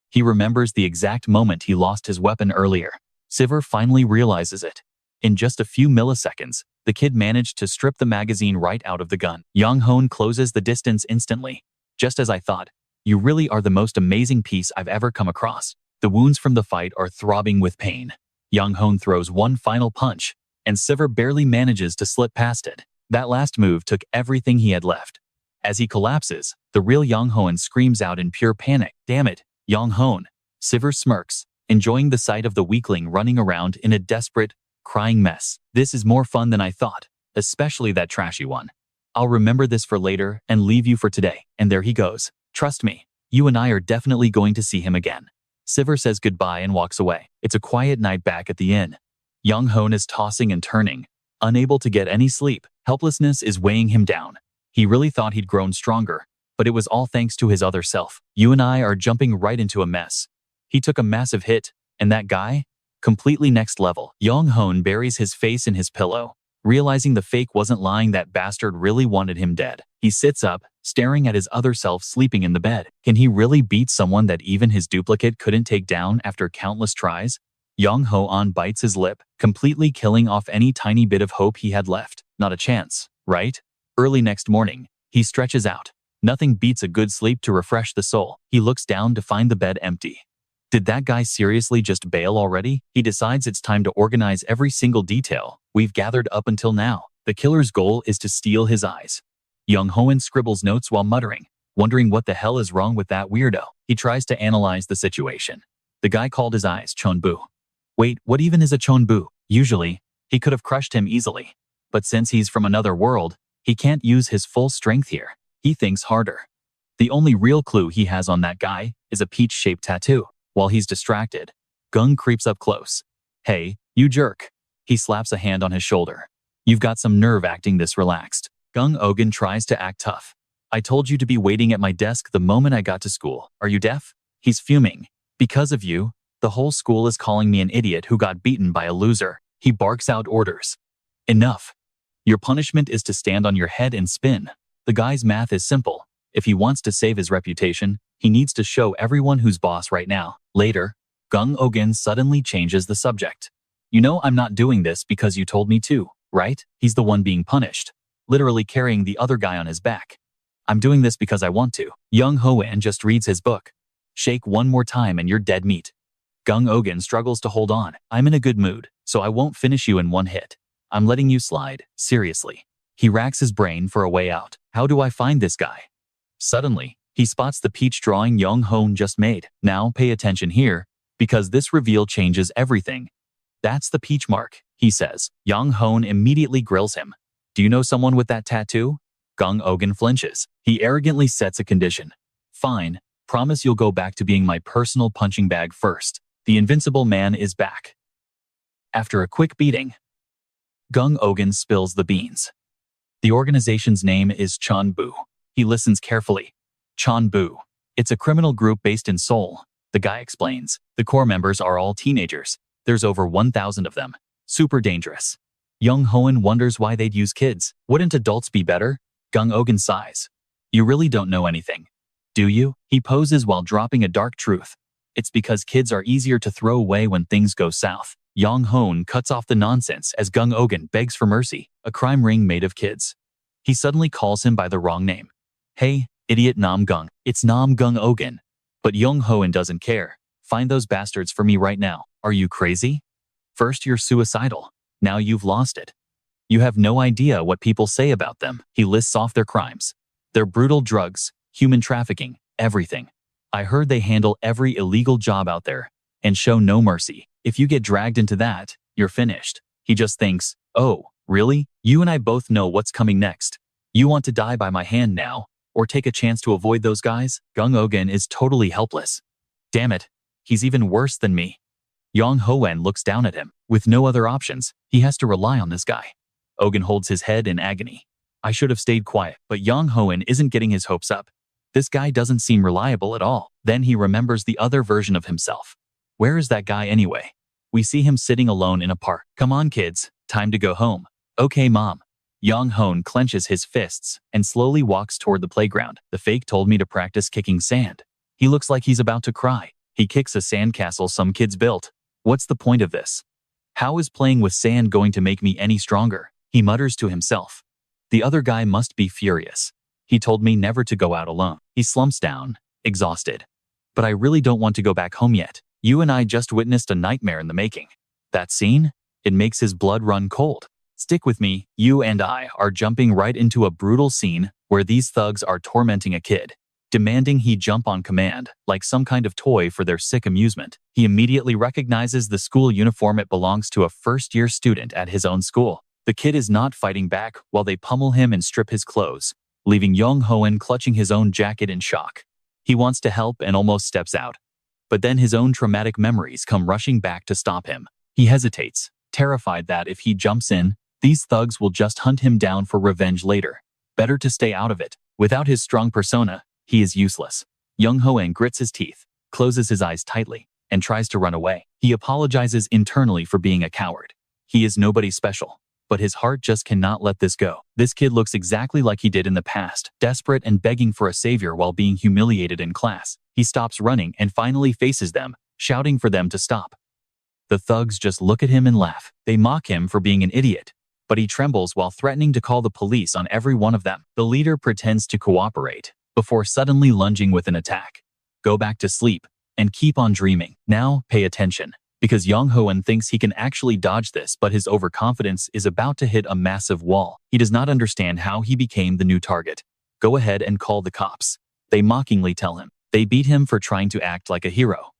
He remembers the exact moment he lost his weapon earlier. Siver finally realizes it. In just a few milliseconds, the kid managed to strip the magazine right out of the gun. Yong Hoan closes the distance instantly. Just as I thought, you really are the most amazing piece I've ever come across. The wounds from the fight are throbbing with pain. Yong Hoan throws one final punch, and Siver barely manages to slip past it. That last move took everything he had left. As he collapses, the real Yong Hoan screams out in pure panic. Damn it, Yong Hoan. Siver smirks, enjoying the sight of the weakling running around in a desperate, crying mess. This is more fun than I thought, especially that trashy one. I'll remember this for later and leave you for today. And there he goes. Trust me, you and I are definitely going to see him again. Siver says goodbye and walks away. It's a quiet night back at the inn. Yong Hoan is tossing and turning, unable to get any sleep. Helplessness is weighing him down. He really thought he'd grown stronger, but it was all thanks to his other self. You and I are jumping right into a mess. He took a massive hit, and that guy? Completely next level. Yong Hoan buries his face in his pillow, realizing the fake wasn't lying. That bastard really wanted him dead. He sits up, staring at his other self sleeping in the bed. Can he really beat someone that even his duplicate couldn't take down after countless tries? Yong Hoan bites his lip, completely killing off any tiny bit of hope he had left. Not a chance, right? Early next morning, he stretches out. Nothing beats a good sleep to refresh the soul. He looks down to find the bed empty. Did that guy seriously just bail already? He decides it's time to organize every single detail we've gathered up until now. The killer's goal is to steal his eyes. Yong Hoan scribbles notes while muttering, wondering what the hell is wrong with that weirdo. He tries to analyze the situation. The guy called his eyes Chonbu. Wait, what even is a Chonbu? Usually, he could have crushed him easily. But since he's from another world, he can't use his full strength here. He thinks harder. The only real clue he has on that guy is a peach-shaped tattoo. While he's distracted, Gung creeps up close. Hey, you jerk. He slaps a hand on his shoulder. You've got some nerve acting this relaxed. Gung Ogan tries to act tough. I told you to be waiting at my desk the moment I got to school. Are you deaf? He's fuming. Because of you, the whole school is calling me an idiot who got beaten by a loser. He barks out orders. Enough. Your punishment is to stand on your head and spin. The guy's math is simple. If he wants to save his reputation, he needs to show everyone who's boss right now. Later, Gung Ogan suddenly changes the subject. You know I'm not doing this because you told me to, right? He's the one being punished, literally carrying the other guy on his back. I'm doing this because I want to. Yong Hoan just reads his book. Shake one more time and you're dead meat. Gung Ogan struggles to hold on. I'm in a good mood, so I won't finish you in one hit. I'm letting you slide, seriously. He racks his brain for a way out. How do I find this guy? Suddenly, he spots the peach drawing Yong Hoan just made. Now pay attention here, because this reveal changes everything. That's the peach mark, he says. Yong Hoan immediately grills him. Do you know someone with that tattoo? Gung Ogan flinches. He arrogantly sets a condition. Fine, promise you'll go back to being my personal punching bag first. The invincible man is back. After a quick beating, Gung Ogan spills the beans. The organization's name is Chonbu. He listens carefully. Chonbu. It's a criminal group based in Seoul. The guy explains. The core members are all teenagers. There's over 1,000 of them. Super dangerous. Yong Hoan wonders why they'd use kids. Wouldn't adults be better? Gung Ogan sighs. You really don't know anything, do you? He poses while dropping a dark truth. It's because kids are easier to throw away when things go south. Yong Hoan cuts off the nonsense as Gung Ogan begs for mercy, a crime ring made of kids. He suddenly calls him by the wrong name. Hey, idiot Nam Gung. It's Nam Gung Ogan. But Yong Hoan doesn't care. Find those bastards for me right now. Are you crazy? First you're suicidal. Now you've lost it. You have no idea what people say about them. He lists off their crimes. Their brutal drugs, human trafficking, everything. I heard they handle every illegal job out there and show no mercy. If you get dragged into that, you're finished. He just thinks, oh, really? You and I both know what's coming next. You want to die by my hand now, or take a chance to avoid those guys? Gung Ogan is totally helpless. Damn it, he's even worse than me. Yong Hoan looks down at him. With no other options, he has to rely on this guy. Ogan holds his head in agony. I should have stayed quiet, but Yong Hoan isn't getting his hopes up. This guy doesn't seem reliable at all. Then he remembers the other version of himself. Where is that guy anyway? We see him sitting alone in a park. Come on, kids, time to go home. Okay, Mom. Yong Hoan clenches his fists and slowly walks toward the playground. The fake told me to practice kicking sand. He looks like he's about to cry. He kicks a sandcastle some kids built. What's the point of this? How is playing with sand going to make me any stronger? He mutters to himself. The other guy must be furious. He told me never to go out alone. He slumps down, exhausted. But I really don't want to go back home yet. You and I just witnessed a nightmare in the making. That scene? It makes his blood run cold. Stick with me, you and I are jumping right into a brutal scene where these thugs are tormenting a kid, demanding he jump on command, like some kind of toy for their sick amusement. He immediately recognizes the school uniform. It belongs to a first-year student at his own school. The kid is not fighting back while they pummel him and strip his clothes, leaving Yong Hoan clutching his own jacket in shock. He wants to help and almost steps out. But then his own traumatic memories come rushing back to stop him. He hesitates, terrified that if he jumps in, these thugs will just hunt him down for revenge later. Better to stay out of it. Without his strong persona, he is useless. Yong Hoan grits his teeth, closes his eyes tightly, and tries to run away. He apologizes internally for being a coward. He is nobody special, but his heart just cannot let this go. This kid looks exactly like he did in the past, desperate and begging for a savior while being humiliated in class. He stops running and finally faces them, shouting for them to stop. The thugs just look at him and laugh. They mock him for being an idiot, but he trembles while threatening to call the police on every one of them. The leader pretends to cooperate before suddenly lunging with an attack. Go back to sleep and keep on dreaming. Now pay attention, because Yong Hoan thinks he can actually dodge this, but his overconfidence is about to hit a massive wall. He does not understand how he became the new target. Go ahead and call the cops, they mockingly tell him. They beat him for trying to act like a hero.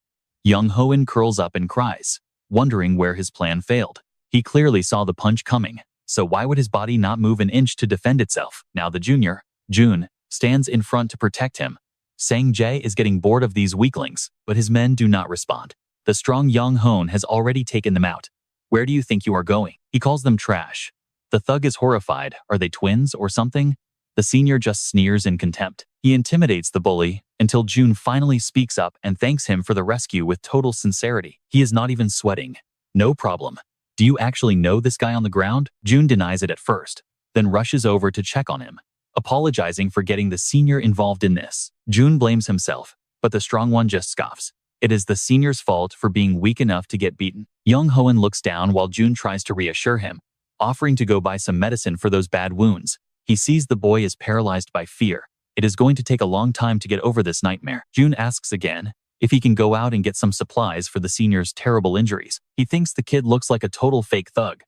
Yong Hoan curls up and cries, wondering where his plan failed. He clearly saw the punch coming, so why would his body not move an inch to defend itself? Now the junior, Jun, stands in front to protect him. Sang Jae is getting bored of these weaklings, but his men do not respond. The strong Yong Hoan has already taken them out. Where do you think you are going? He calls them trash. The thug is horrified. Are they twins or something? The senior just sneers in contempt. He intimidates the bully until Jun finally speaks up and thanks him for the rescue with total sincerity. He is not even sweating. No problem. Do you actually know this guy on the ground? Jun denies it at first, then rushes over to check on him, apologizing for getting the senior involved in this. Jun blames himself, but the strong one just scoffs. It is the senior's fault for being weak enough to get beaten. Yong Hoan looks down while Jun tries to reassure him, offering to go buy some medicine for those bad wounds. He sees the boy is paralyzed by fear. It is going to take a long time to get over this nightmare. Jun asks again if he can go out and get some supplies for the senior's terrible injuries. He thinks the kid looks like a total fake thug.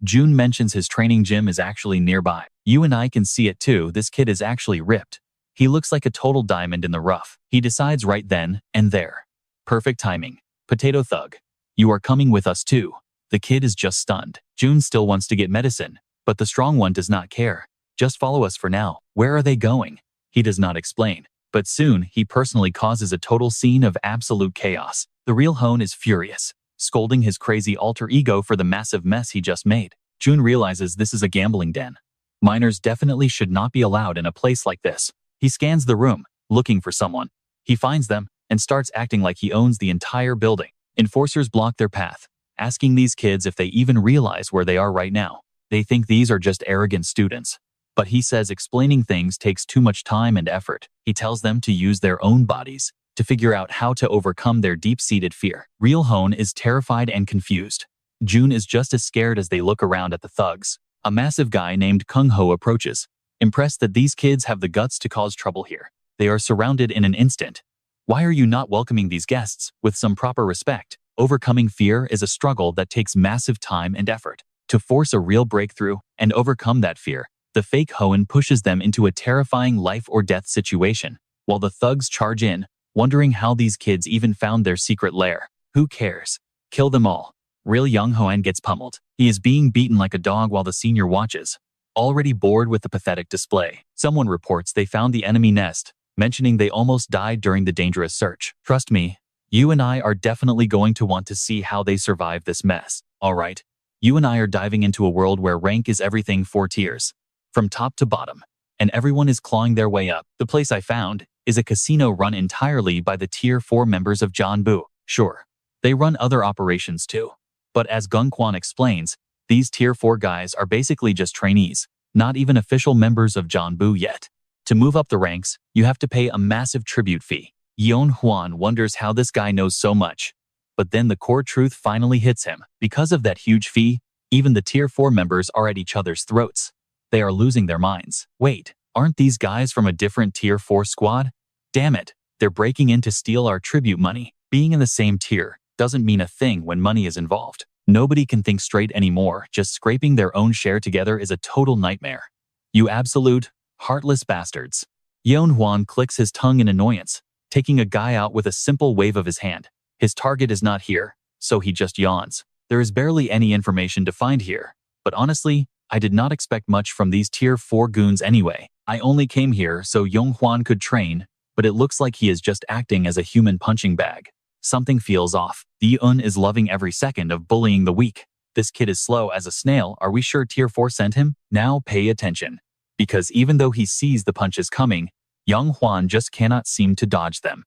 Jun mentions his training gym is actually nearby. You and I can see it too. This kid is actually ripped. He looks like a total diamond in the rough. He decides right then and there. Perfect timing. Potato thug, you are coming with us too. The kid is just stunned. Jun still wants to get medicine, but the strong one does not care. Just follow us for now. Where are they going? He does not explain, but soon he personally causes a total scene of absolute chaos. The real Hoan is furious, scolding his crazy alter ego for the massive mess he just made. Jun realizes this is a gambling den. Minors definitely should not be allowed in a place like this. He scans the room, looking for someone. He finds them and starts acting like he owns the entire building. Enforcers block their path, asking these kids if they even realize where they are right now. They think these are just arrogant students. But he says explaining things takes too much time and effort. He tells them to use their own bodies to figure out how to overcome their deep-seated fear. Real Hoan is terrified and confused. Jun is just as scared as they look around at the thugs. A massive guy named Kung Ho approaches, impressed that these kids have the guts to cause trouble here. They are surrounded in an instant. Why are you not welcoming these guests with some proper respect? Overcoming fear is a struggle that takes massive time and effort. To force a real breakthrough and overcome that fear, the fake Hoan pushes them into a terrifying life or death situation, while the thugs charge in, wondering how these kids even found their secret lair. Who cares? Kill them all. Real Yong Hoan gets pummeled. He is being beaten like a dog while the senior watches, already bored with the pathetic display. Someone reports they found the enemy nest, mentioning they almost died during the dangerous search. Trust me, you and I are definitely going to want to see how they survive this mess. Alright, you and I are diving into a world where rank is everything 4 tiers, from top to bottom, and everyone is clawing their way up. The place I found is a casino run entirely by the Tier 4 members of Janbu. Sure, they run other operations too, but as Gung Kwan explains, these Tier 4 guys are basically just trainees, not even official members of Janbu yet. To move up the ranks, you have to pay a massive tribute fee. Yong Hoan wonders how this guy knows so much, but then the core truth finally hits him. Because of that huge fee, even the Tier 4 members are at each other's throats. They are losing their minds. Wait, aren't these guys from a different Tier 4 squad? Damn it, they're breaking in to steal our tribute money. Being in the same tier doesn't mean a thing when money is involved. Nobody can think straight anymore. Just scraping their own share together is a total nightmare. You absolute, heartless bastards. Yong Hoan clicks his tongue in annoyance, taking a guy out with a simple wave of his hand. His target is not here, so he just yawns. There is barely any information to find here, but honestly, I did not expect much from these Tier 4 goons anyway. I only came here so Yong Hoan could train, but it looks like he is just acting as a human punching bag. Something feels off. Yun is loving every second of bullying the weak. This kid is slow as a snail. Are we sure Tier 4 sent him? Now pay attention. Because even though he sees the punches coming, Yong Hoan just cannot seem to dodge them.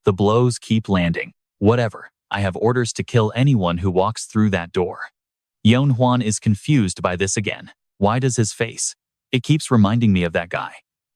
The blows keep landing. Whatever. I have orders to kill anyone who walks through that door. Yong Hoan is confused by this again. Why does his face? It keeps reminding me of that guy.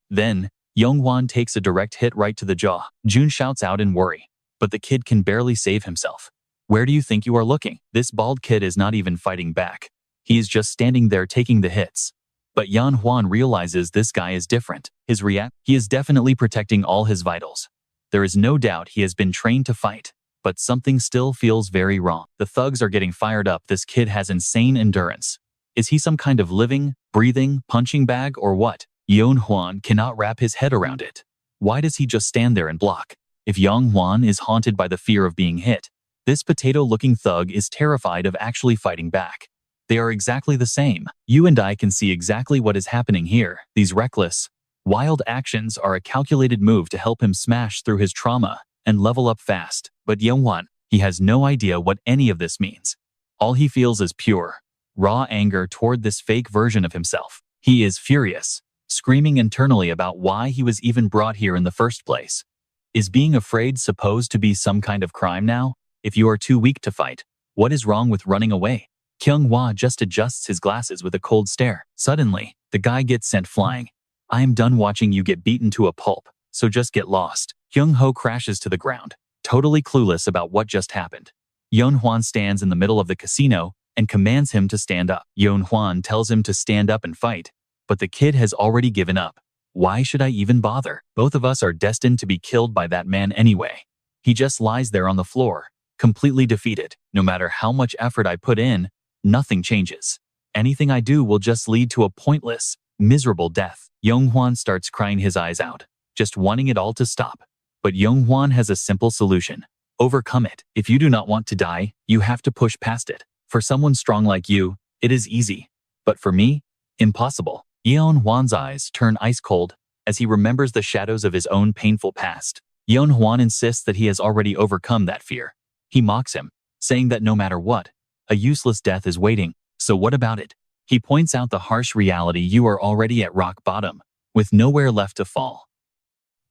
Then, Yong Hoan takes a direct hit right to the jaw. Jun shouts out in worry, but the kid can barely save himself. Where do you think you are looking? This bald kid is not even fighting back. He is just standing there taking the hits. But Yong Hoan realizes this guy is different. He is definitely protecting all his vitals. There is no doubt he has been trained to fight, but something still feels very wrong. The thugs are getting fired up. This kid has insane endurance. Is he some kind of living, breathing, punching bag or what? Yong Hoan cannot wrap his head around it. Why does he just stand there and block? If Yong Hoan is haunted by the fear of being hit, this potato-looking thug is terrified of actually fighting back. They are exactly the same. You and I can see exactly what is happening here. These reckless, wild actions are a calculated move to help him smash through his trauma and level up fast. But Yong Hoan, he has no idea what any of this means. All he feels is pure, raw anger toward this fake version of himself. He is furious, screaming internally about why he was even brought here in the first place. Is being afraid supposed to be some kind of crime now? If you are too weak to fight, what is wrong with running away? Kyung-hwa just adjusts his glasses with a cold stare. Suddenly, the guy gets sent flying. I am done watching you get beaten to a pulp, so just get lost. Kyung-ho crashes to the ground, totally clueless about what just happened. Yong Hoan stands in the middle of the casino and commands him to stand up. Yong Hoan tells him to stand up and fight, but the kid has already given up. Why should I even bother? Both of us are destined to be killed by that man anyway. He just lies there on the floor, completely defeated. No matter how much effort I put in, nothing changes. Anything I do will just lead to a pointless, miserable death. Yong Hoan starts crying his eyes out, just wanting it all to stop. But Yong Hoan has a simple solution. Overcome it. If you do not want to die, you have to push past it. For someone strong like you, it is easy. But for me, impossible. Yong Hoan's eyes turn ice cold as he remembers the shadows of his own painful past. Yong Hoan insists that he has already overcome that fear. He mocks him, saying that no matter what, a useless death is waiting. So what about it? He points out the harsh reality: you are already at rock bottom, with nowhere left to fall.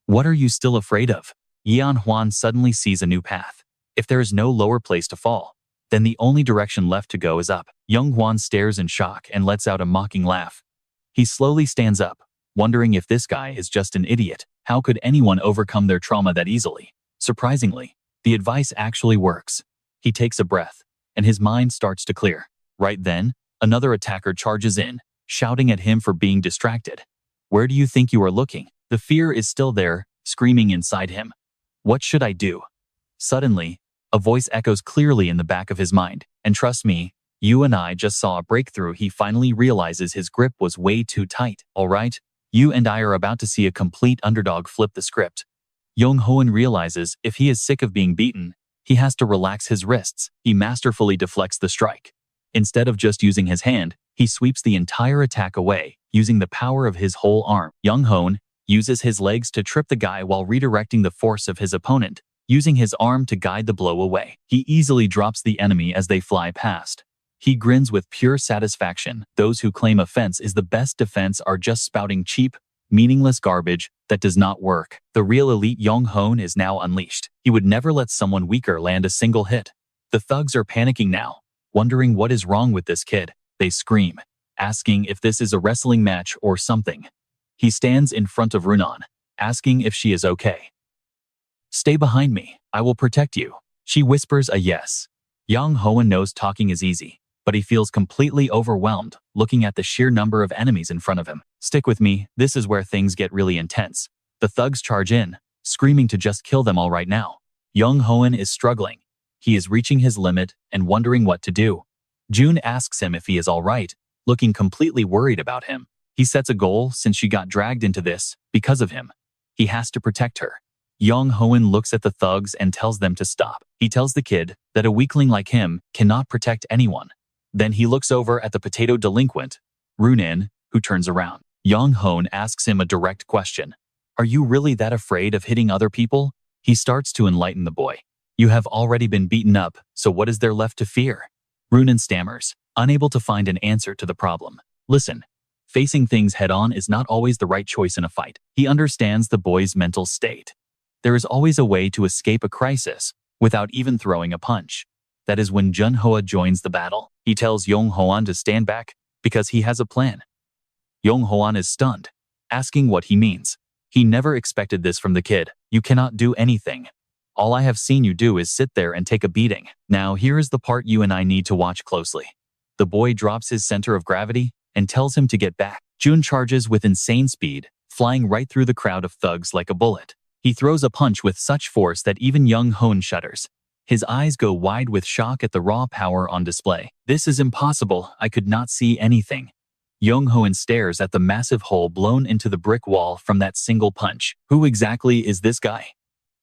What are you still afraid of? Yong Hoan suddenly sees a new path. If there is no lower place to fall, then the only direction left to go is up. Yong Hoan stares in shock and lets out a mocking laugh. He slowly stands up, wondering if this guy is just an idiot. How could anyone overcome their trauma that easily? Surprisingly, the advice actually works. He takes a breath, and his mind starts to clear. Right then, another attacker charges in, shouting at him for being distracted. Where do you think you are looking? The fear is still there, screaming inside him. What should I do? Suddenly, a voice echoes clearly in the back of his mind. And trust me, you and I just saw a breakthrough. He finally realizes his grip was way too tight. All right, you and I are about to see a complete underdog flip the script. Yong Hoan realizes if he is sick of being beaten, he has to relax his wrists. He masterfully deflects the strike. Instead of just using his hand, he sweeps the entire attack away, using the power of his whole arm. Yong Hoan uses his legs to trip the guy while redirecting the force of his opponent, using his arm to guide the blow away. He easily drops the enemy as they fly past. He grins with pure satisfaction. Those who claim offense is the best defense are just spouting cheap, meaningless garbage that does not work. The real elite Yong Hoan is now unleashed. He would never let someone weaker land a single hit. The thugs are panicking now, wondering what is wrong with this kid. They scream, asking if this is a wrestling match or something. He stands in front of Runan, asking if she is okay. Stay behind me. I will protect you. She whispers a yes. Yong Hoan knows talking is easy, but he feels completely overwhelmed looking at the sheer number of enemies in front of him. Stick with me, this is where things get really intense. The thugs charge in, screaming to just kill them all right now. Yong Hoan is struggling. He is reaching his limit and wondering what to do. June asks him if he is all right, looking completely worried about him. He sets a goal since she got dragged into this because of him. He has to protect her. Yong Hoan looks at the thugs and tells them to stop. He tells the kid that a weakling like him cannot protect anyone. Then he looks over at the potato delinquent, Runan, who turns around. Yong Hoan asks him a direct question. Are you really that afraid of hitting other people? He starts to enlighten the boy. You have already been beaten up, so what is there left to fear? Runan stammers, unable to find an answer to the problem. Listen, facing things head-on is not always the right choice in a fight. He understands the boy's mental state. There is always a way to escape a crisis without even throwing a punch. That is when Junhoa joins the battle. He tells Yong Hoan to stand back because he has a plan. Yong Hoan is stunned, asking what he means. He never expected this from the kid. You cannot do anything. All I have seen you do is sit there and take a beating. Now here is the part you and I need to watch closely. The boy drops his center of gravity and tells him to get back. Jun charges with insane speed, flying right through the crowd of thugs like a bullet. He throws a punch with such force that even Yong Hoan shudders. His eyes go wide with shock at the raw power on display. This is impossible. I could not see anything. Yong Hoan stares at the massive hole blown into the brick wall from that single punch. Who exactly is this guy?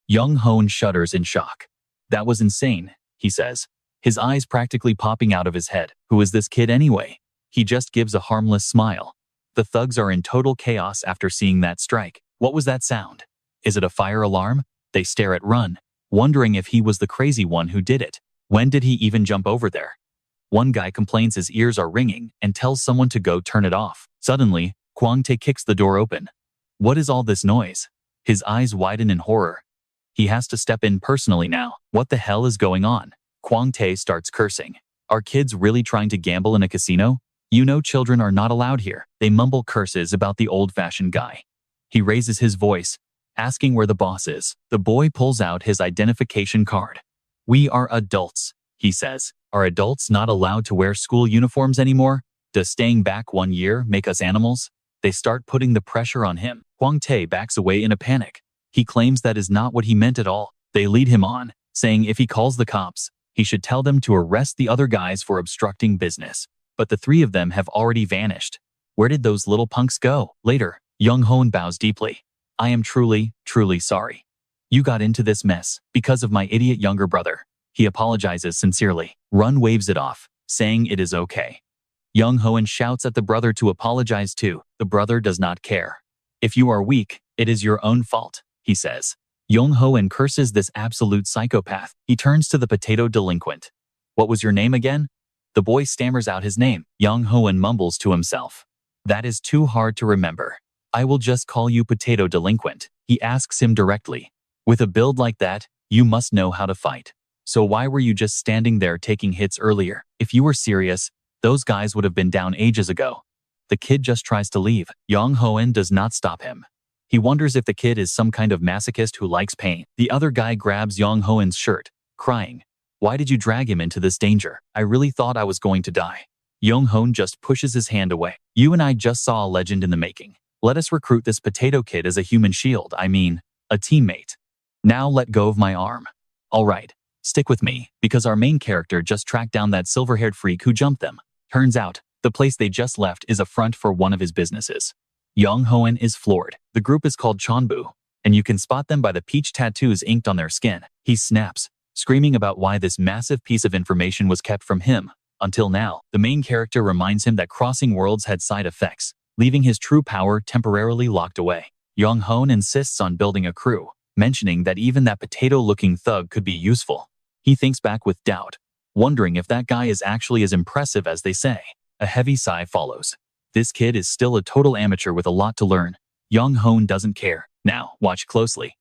Yong Hoan shudders in shock. That was insane, he says, his eyes practically popping out of his head. Who is this kid anyway? He just gives a harmless smile. The thugs are in total chaos after seeing that strike. What was that sound? Is it a fire alarm? They stare at Run, wondering if he was the crazy one who did it. When did he even jump over there? One guy complains his ears are ringing and tells someone to go turn it off. Suddenly, Kwang Tae kicks the door open. What is all this noise? His eyes widen in horror. He has to step in personally now. What the hell is going on? Kwang Tae starts cursing. Are kids really trying to gamble in a casino? You know children are not allowed here. They mumble curses about the old-fashioned guy. He raises his voice, asking where the boss is. The boy pulls out his identification card. We are adults, he says. Are adults not allowed to wear school uniforms anymore? Does staying back 1 year make us animals? They start putting the pressure on him. Kwang Tae backs away in a panic. He claims that is not what he meant at all. They lead him on, saying if he calls the cops, he should tell them to arrest the other guys for obstructing business. But the three of them have already vanished. Where did those little punks go? Later, Yong Hoan bows deeply. I am truly, truly sorry. You got into this mess because of my idiot younger brother. He apologizes sincerely. Run waves it off, saying it is okay. Yong Hoan shouts at the brother to apologize too. The brother does not care. If you are weak, it is your own fault, he says. Yong Hoan curses this absolute psychopath. He turns to the potato delinquent. What was your name again? The boy stammers out his name. Yong Hoan mumbles to himself. That is too hard to remember. I will just call you potato delinquent. He asks him directly. With a build like that, you must know how to fight. So why were you just standing there taking hits earlier? If you were serious, those guys would have been down ages ago. The kid just tries to leave. Yong Hoan does not stop him. He wonders if the kid is some kind of masochist who likes pain. The other guy grabs Yong Hoan's shirt, crying. Why did you drag him into this danger? I really thought I was going to die. Yong Hoan just pushes his hand away. You and I just saw a legend in the making. Let us recruit this potato kid as a human shield. I mean, a teammate. Now let go of my arm. All right. Stick with me, because our main character just tracked down that silver-haired freak who jumped them. Turns out, the place they just left is a front for one of his businesses. Yong Hoan is floored. The group is called Chonbu, and you can spot them by the peach tattoos inked on their skin. He snaps, screaming about why this massive piece of information was kept from him. Until now, the main character reminds him that crossing worlds had side effects, leaving his true power temporarily locked away. Yong Hoan insists on building a crew, mentioning that even that potato-looking thug could be useful. He thinks back with doubt, wondering if that guy is actually as impressive as they say. A heavy sigh follows. This kid is still a total amateur with a lot to learn. Yong Hoan doesn't care. Now, watch closely.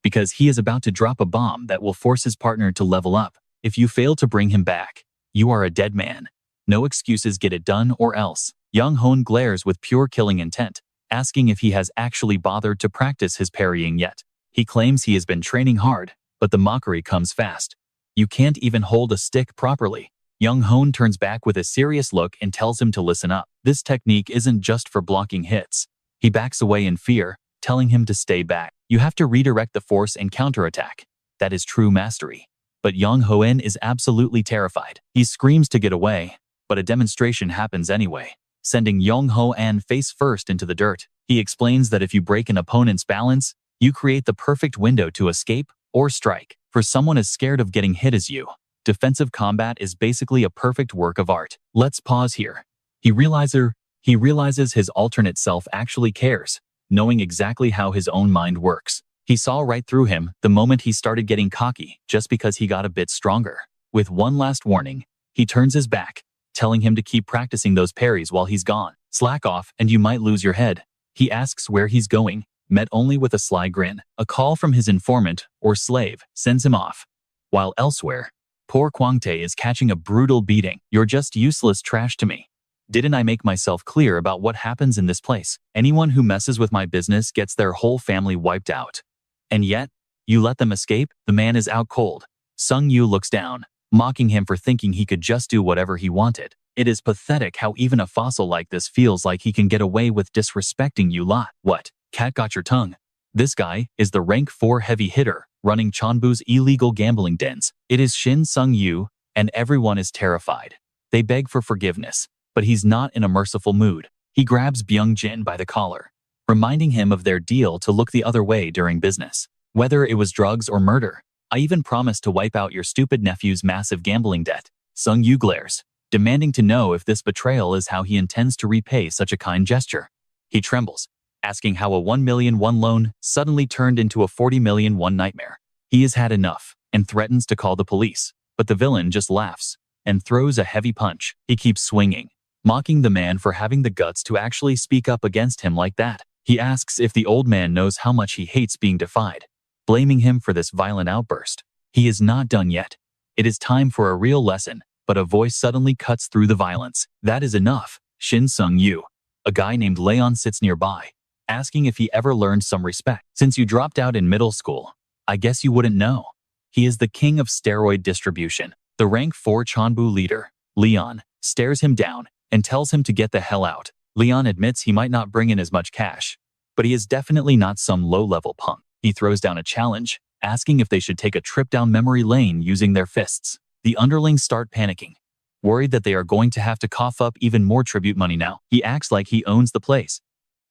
Because he is about to drop a bomb that will force his partner to level up. If you fail to bring him back, you are a dead man. No excuses, get it done or else. Yong Hoan glares with pure killing intent, asking if he has actually bothered to practice his parrying yet. He claims he has been training hard, but the mockery comes fast. You can't even hold a stick properly. Yong Hoan turns back with a serious look and tells him to listen up. This technique isn't just for blocking hits. He backs away in fear, telling him to stay back. You have to redirect the force and counterattack. That is true mastery. But Yong Hoan is absolutely terrified. He screams to get away, but a demonstration happens anyway, sending Yong Hoan face first into the dirt. He explains that if you break an opponent's balance, you create the perfect window to escape or strike. For someone as scared of getting hit as you, defensive combat is basically a perfect work of art. Let's pause here. He realizes his alternate self actually cares, knowing exactly how his own mind works. He saw right through him the moment he started getting cocky just because he got a bit stronger. With one last warning, he turns his back, telling him to keep practicing those parries while he's gone. Slack off and you might lose your head. He asks where he's going, met only with a sly grin. A call from his informant, or slave, sends him off. While elsewhere, poor Kwang Tae is catching a brutal beating. You're just useless trash to me. Didn't I make myself clear about what happens in this place? Anyone who messes with my business gets their whole family wiped out. And yet, You let them escape? The man is out cold. Sung Yu looks down, mocking him for thinking he could just do whatever he wanted. It is pathetic how even a fossil like this feels like he can get away with disrespecting you lot. What? Cat got your tongue? This guy is the rank 4 heavy hitter running Chanbu's illegal gambling dens. It is Shin Sung Yu, and everyone is terrified. They beg for forgiveness, but he's not in a merciful mood. He grabs Byung Jin by the collar, reminding him of their deal to look the other way during business. Whether it was drugs or murder, I even promised to wipe out your stupid nephew's massive gambling debt. Sung Yu glares, demanding to know if this betrayal is how he intends to repay such a kind gesture. He trembles, asking how a 1 million won loan suddenly turned into a 40 million won nightmare. He has had enough and threatens to call the police, but the villain just laughs and throws a heavy punch. He keeps swinging, mocking the man for having the guts to actually speak up against him like that. He asks if the old man knows how much he hates being defied, blaming him for this violent outburst. He is not done yet. It is time for a real lesson, but a voice suddenly cuts through the violence. That is enough. Shin Sung Yu, a guy named Leon, sits nearby, asking if he ever learned some respect. Since you dropped out in middle school, I guess you wouldn't know. He is the king of steroid distribution. The rank 4 Chanbu leader, Leon, stares him down and tells him to get the hell out. Leon admits he might not bring in as much cash, but he is definitely not some low-level punk. He throws down a challenge, asking if they should take a trip down memory lane using their fists. The underlings start panicking, worried that they are going to have to cough up even more tribute money now. He acts like he owns the place.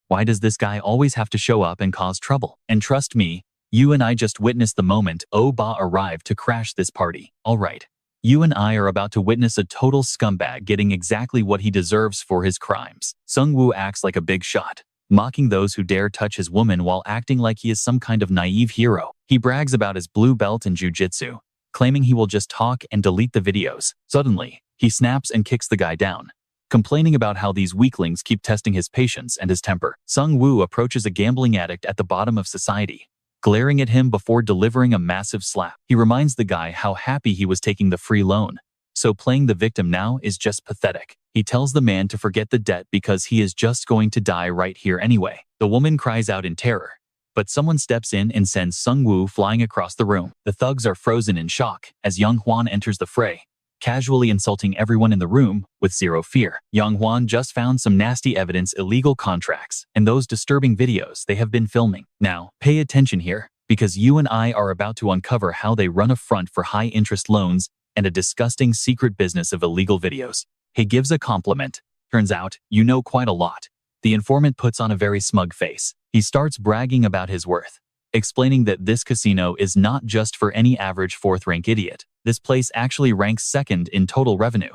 Why does this guy always have to show up and cause trouble? And trust me, you and I just witnessed the moment Oh-Ba arrived to crash this party. Alright, you and I are about to witness a total scumbag getting exactly what he deserves for his crimes. Sung Woo acts like a big shot, mocking those who dare touch his woman while acting like he is some kind of naive hero. He brags about his blue belt in jiu-jitsu, claiming he will just talk and delete the videos. Suddenly, he snaps and kicks the guy down, complaining about how these weaklings keep testing his patience and his temper. Sung Woo approaches a gambling addict at the bottom of society, glaring at him before delivering a massive slap. He reminds the guy how happy he was taking the free loan, so playing the victim now is just pathetic. He tells the man to forget the debt because he is just going to die right here anyway. The woman cries out in terror, but someone steps in and sends Sung Woo flying across the room. The thugs are frozen in shock as Yong Hoan enters the fray, casually insulting everyone in the room with zero fear. Yong Hoan just found some nasty evidence, illegal contracts, and those disturbing videos they have been filming. Now, pay attention here, because you and I are about to uncover how they run a front for high-interest loans and a disgusting secret business of illegal videos. He gives a compliment. Turns out, you know quite a lot. The informant puts on a very smug face. He starts bragging about his worth, explaining that this casino is not just for any average 4th-rank idiot. This place actually ranks 2nd in total revenue,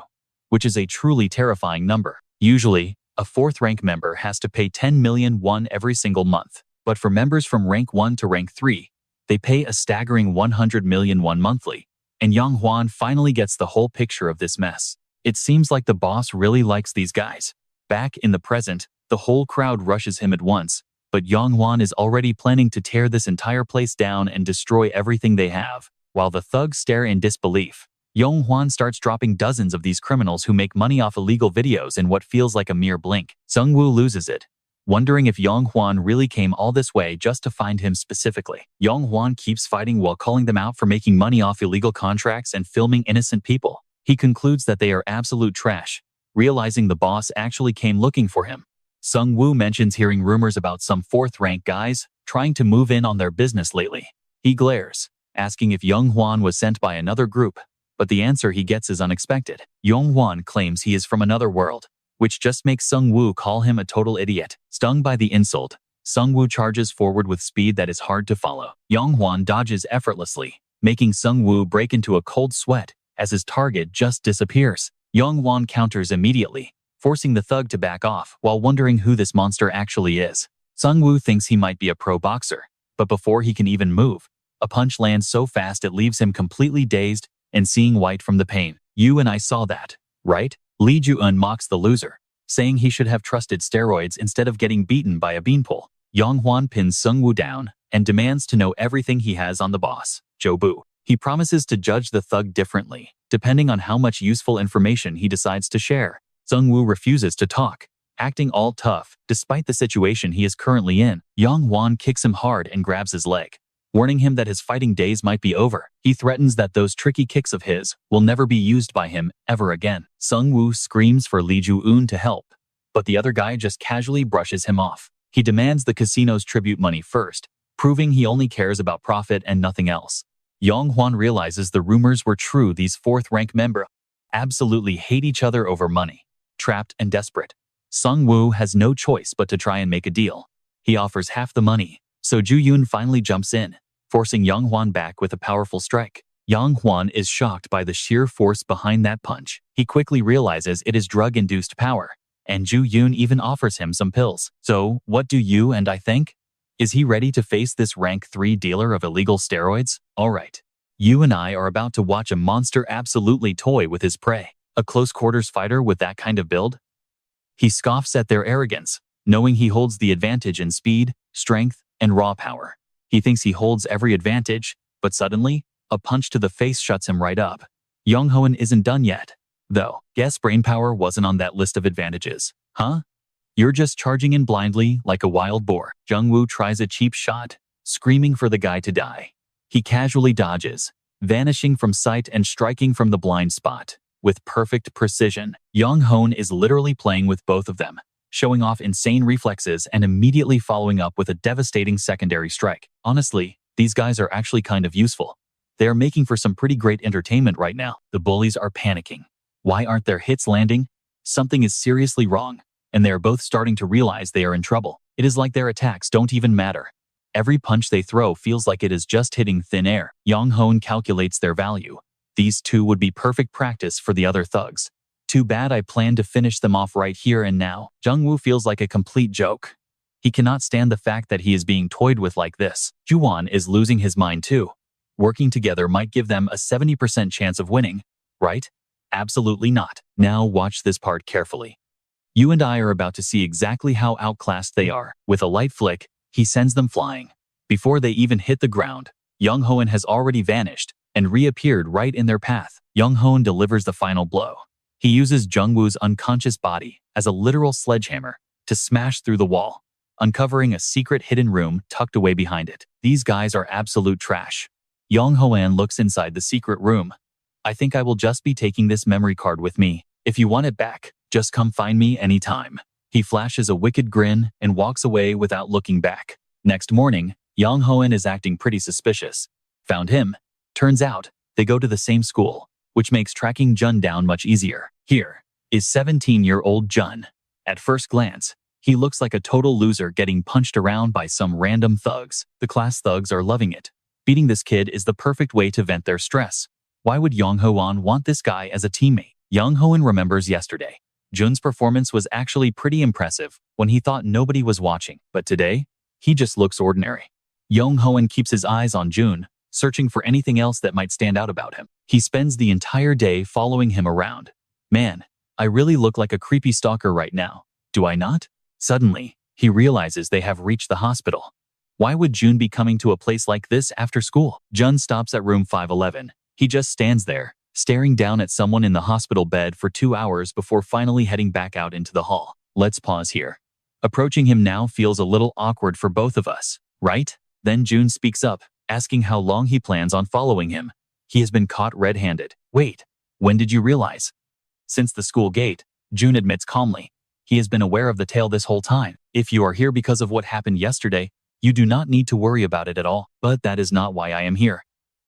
which is a truly terrifying number. Usually, a 4th-rank member has to pay 10 million won every single month. But for members from rank 1 to rank 3, they pay a staggering 100 million won monthly. And Yong Hoan finally gets the whole picture of this mess. It seems like the boss really likes these guys. Back in the present, the whole crowd rushes him at once, but Yong Hoan is already planning to tear this entire place down and destroy everything they have. While the thugs stare in disbelief, Yong Hoan starts dropping dozens of these criminals who make money off illegal videos in what feels like a mere blink. Sung Woo loses it, wondering if Yong Hoan really came all this way just to find him specifically. Yong Hoan keeps fighting while calling them out for making money off illegal contracts and filming innocent people. He concludes that they are absolute trash, realizing the boss actually came looking for him. Sung Woo mentions hearing rumors about some 4th-rank guys trying to move in on their business lately. He glares, asking if Yong Hoan was sent by another group, but the answer he gets is unexpected. Yong Hoan claims he is from another world, which just makes Sung Woo call him a total idiot. Stung by the insult, Sung Woo charges forward with speed that is hard to follow. Yong Hoan dodges effortlessly, making Sung Woo break into a cold sweat as his target just disappears. Yong Hoan counters immediately, forcing the thug to back off while wondering who this monster actually is. Sung Woo thinks he might be a pro boxer, but before he can even move, a punch lands so fast it leaves him completely dazed and seeing white from the pain. You and I saw that, right? Lee Ju-eun mocks the loser, saying he should have trusted steroids instead of getting beaten by a beanpole. Yong Hoan pins Sung Woo down and demands to know everything he has on the boss, Jo Bu. He promises to judge the thug differently, depending on how much useful information he decides to share. Sung Woo refuses to talk, acting all tough despite the situation he is currently in. Yong Hoan kicks him hard and grabs his leg, warning him that his fighting days might be over. He threatens that those tricky kicks of his will never be used by him ever again. Sung-woo screams for Lee Ju-eun to help, but the other guy just casually brushes him off. He demands the casino's tribute money first, proving he only cares about profit and nothing else. Yong Hoan realizes the rumors were true. These fourth-rank members absolutely hate each other over money. Trapped and desperate, Sung-woo has no choice but to try and make a deal. He offers half the money, so Ju-yoon finally jumps in, forcing Yong Hoan back with a powerful strike. Yong Hoan is shocked by the sheer force behind that punch. He quickly realizes it is drug-induced power, and Ju-yoon even offers him some pills. So, what do you and I think? Is he ready to face this rank 3 dealer of illegal steroids? Alright. You and I are about to watch a monster absolutely toy with his prey. A close-quarters fighter with that kind of build? He scoffs at their arrogance, knowing he holds the advantage in speed, strength, and raw power. He thinks he holds every advantage, but suddenly, a punch to the face shuts him right up. Yong Hoan isn't done yet, though. Guess brainpower wasn't on that list of advantages, huh? You're just charging in blindly like a wild boar. Jung-woo tries a cheap shot, screaming for the guy to die. He casually dodges, vanishing from sight and striking from the blind spot. With perfect precision, Yong Hoan is literally playing with both of them, showing off insane reflexes and immediately following up with a devastating secondary strike. Honestly, these guys are actually kind of useful. They are making for some pretty great entertainment right now. The bullies are panicking. Why aren't their hits landing? Something is seriously wrong, and they are both starting to realize they are in trouble. It is like their attacks don't even matter. Every punch they throw feels like it is just hitting thin air. Yong Hoan calculates their value. These two would be perfect practice for the other thugs. Too bad I planned to finish them off right here and now. Jung-woo feels like a complete joke. He cannot stand the fact that he is being toyed with like this. Ju-won is losing his mind too. Working together might give them a 70% chance of winning, right? Absolutely not. Now watch this part carefully. You and I are about to see exactly how outclassed they are. With a light flick, he sends them flying. Before they even hit the ground, Yong Hoan has already vanished and reappeared right in their path. Yong Hoan delivers the final blow. He uses Jung-woo's unconscious body as a literal sledgehammer to smash through the wall, uncovering a secret hidden room tucked away behind it. These guys are absolute trash. Yong Hoan looks inside the secret room. I think I will just be taking this memory card with me. If you want it back, just come find me anytime. He flashes a wicked grin and walks away without looking back. Next morning, Yong Hoan is acting pretty suspicious. Found him. Turns out, they go to the same school, which makes tracking Jun down much easier. Here is 17-year-old Jun. At first glance, he looks like a total loser getting punched around by some random thugs. The class thugs are loving it. Beating this kid is the perfect way to vent their stress. Why would Yong Hoan want this guy as a teammate? Yong Hoan remembers yesterday. Jun's performance was actually pretty impressive when he thought nobody was watching, but today, he just looks ordinary. Yong Hoan keeps his eyes on Jun, searching for anything else that might stand out about him. He spends the entire day following him around. Man, I really look like a creepy stalker right now, do I not? Suddenly, he realizes they have reached the hospital. Why would Jun be coming to a place like this after school? Jun stops at room 511. He just stands there, staring down at someone in the hospital bed for 2 hours before finally heading back out into the hall. Let's pause here. Approaching him now feels a little awkward for both of us, right? Then Jun speaks up, asking how long he plans on following him. He has been caught red-handed. Wait, when did you realize? Since the school gate, Jun admits calmly. He has been aware of the tale this whole time. If you are here because of what happened yesterday, you do not need to worry about it at all. But that is not why I am here.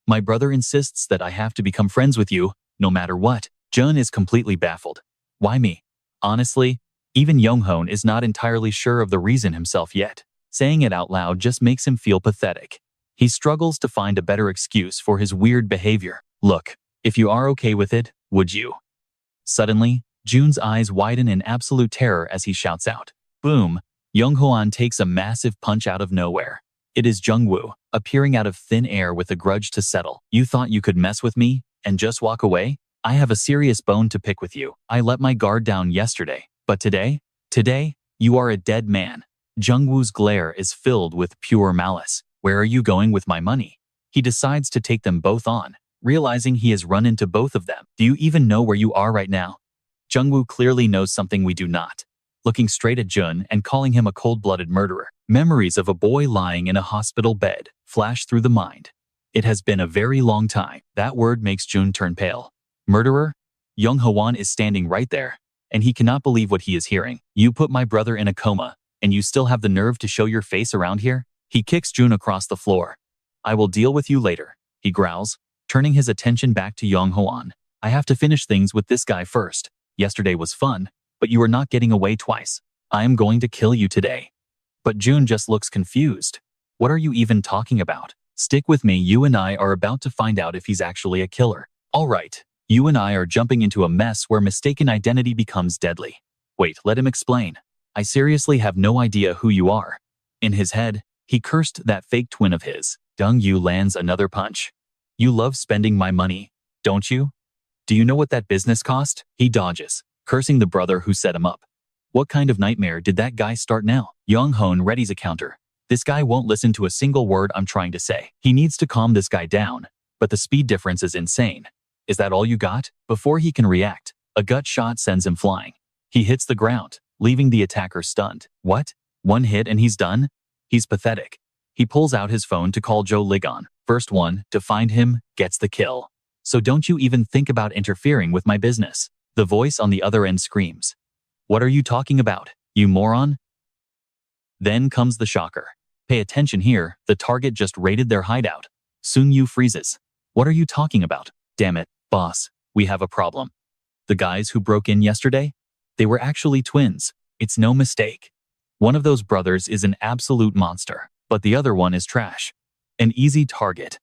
My brother insists that I have to become friends with you, no matter what. Jun is completely baffled. Why me? Honestly, even Yong Hoan is not entirely sure of the reason himself yet. Saying it out loud just makes him feel pathetic. He struggles to find a better excuse for his weird behavior. Look, if you are okay with it, would you? Suddenly, Jun's eyes widen in absolute terror as he shouts out. Boom! Yong Hoan takes a massive punch out of nowhere. It is Jung-woo, appearing out of thin air with a grudge to settle. You thought you could mess with me and just walk away? I have a serious bone to pick with you. I let my guard down yesterday, but today, you are a dead man. Jung-woo's glare is filled with pure malice. Where are you going with my money? He decides to take them both on, realizing he has run into both of them. Do you even know where you are right now? Jung-woo clearly knows something we do not. looking straight at Jun and calling him a cold-blooded murderer. Memories of a boy lying in a hospital bed flash through the mind. It has been a very long time. That word makes Jun turn pale. Murderer? Yong Hoan is standing right there, and he cannot believe what he is hearing. You put my brother in a coma, and you still have the nerve to show your face around here? He kicks Jun across the floor. I will deal with you later, he growls, turning his attention back to Yong Hoan. I have to finish things with this guy first. Yesterday was fun, but you are not getting away twice. I am going to kill you today. But Jun just looks confused. What are you even talking about? Stick with me, you and I are about to find out if he's actually a killer. Alright, you and I are jumping into a mess where mistaken identity becomes deadly. Wait, let him explain. I seriously have no idea who you are. In his head, he cursed that fake twin of his. Dong Yu lands another punch. You love spending my money, don't you? Do you know what that business cost? He dodges, cursing the brother who set him up. What kind of nightmare did that guy start now? Yong Hoan readies a counter. This guy won't listen to a single word I'm trying to say. He needs to calm this guy down, but the speed difference is insane. Is that all you got? Before he can react, a gut shot sends him flying. He hits the ground, leaving the attacker stunned. What? One hit and he's done? He's pathetic. He pulls out his phone to call Joe Ligon. First one to find him gets the kill. So don't you even think about interfering with my business. The voice on the other end screams. What are you talking about, you moron? Then comes the shocker. Pay attention here, the target just raided their hideout. Sun Yu freezes. What are you talking about? Damn it, boss, we have a problem. The guys who broke in yesterday? They were actually twins. It's no mistake. One of those brothers is an absolute monster, but the other one is trash. An easy target.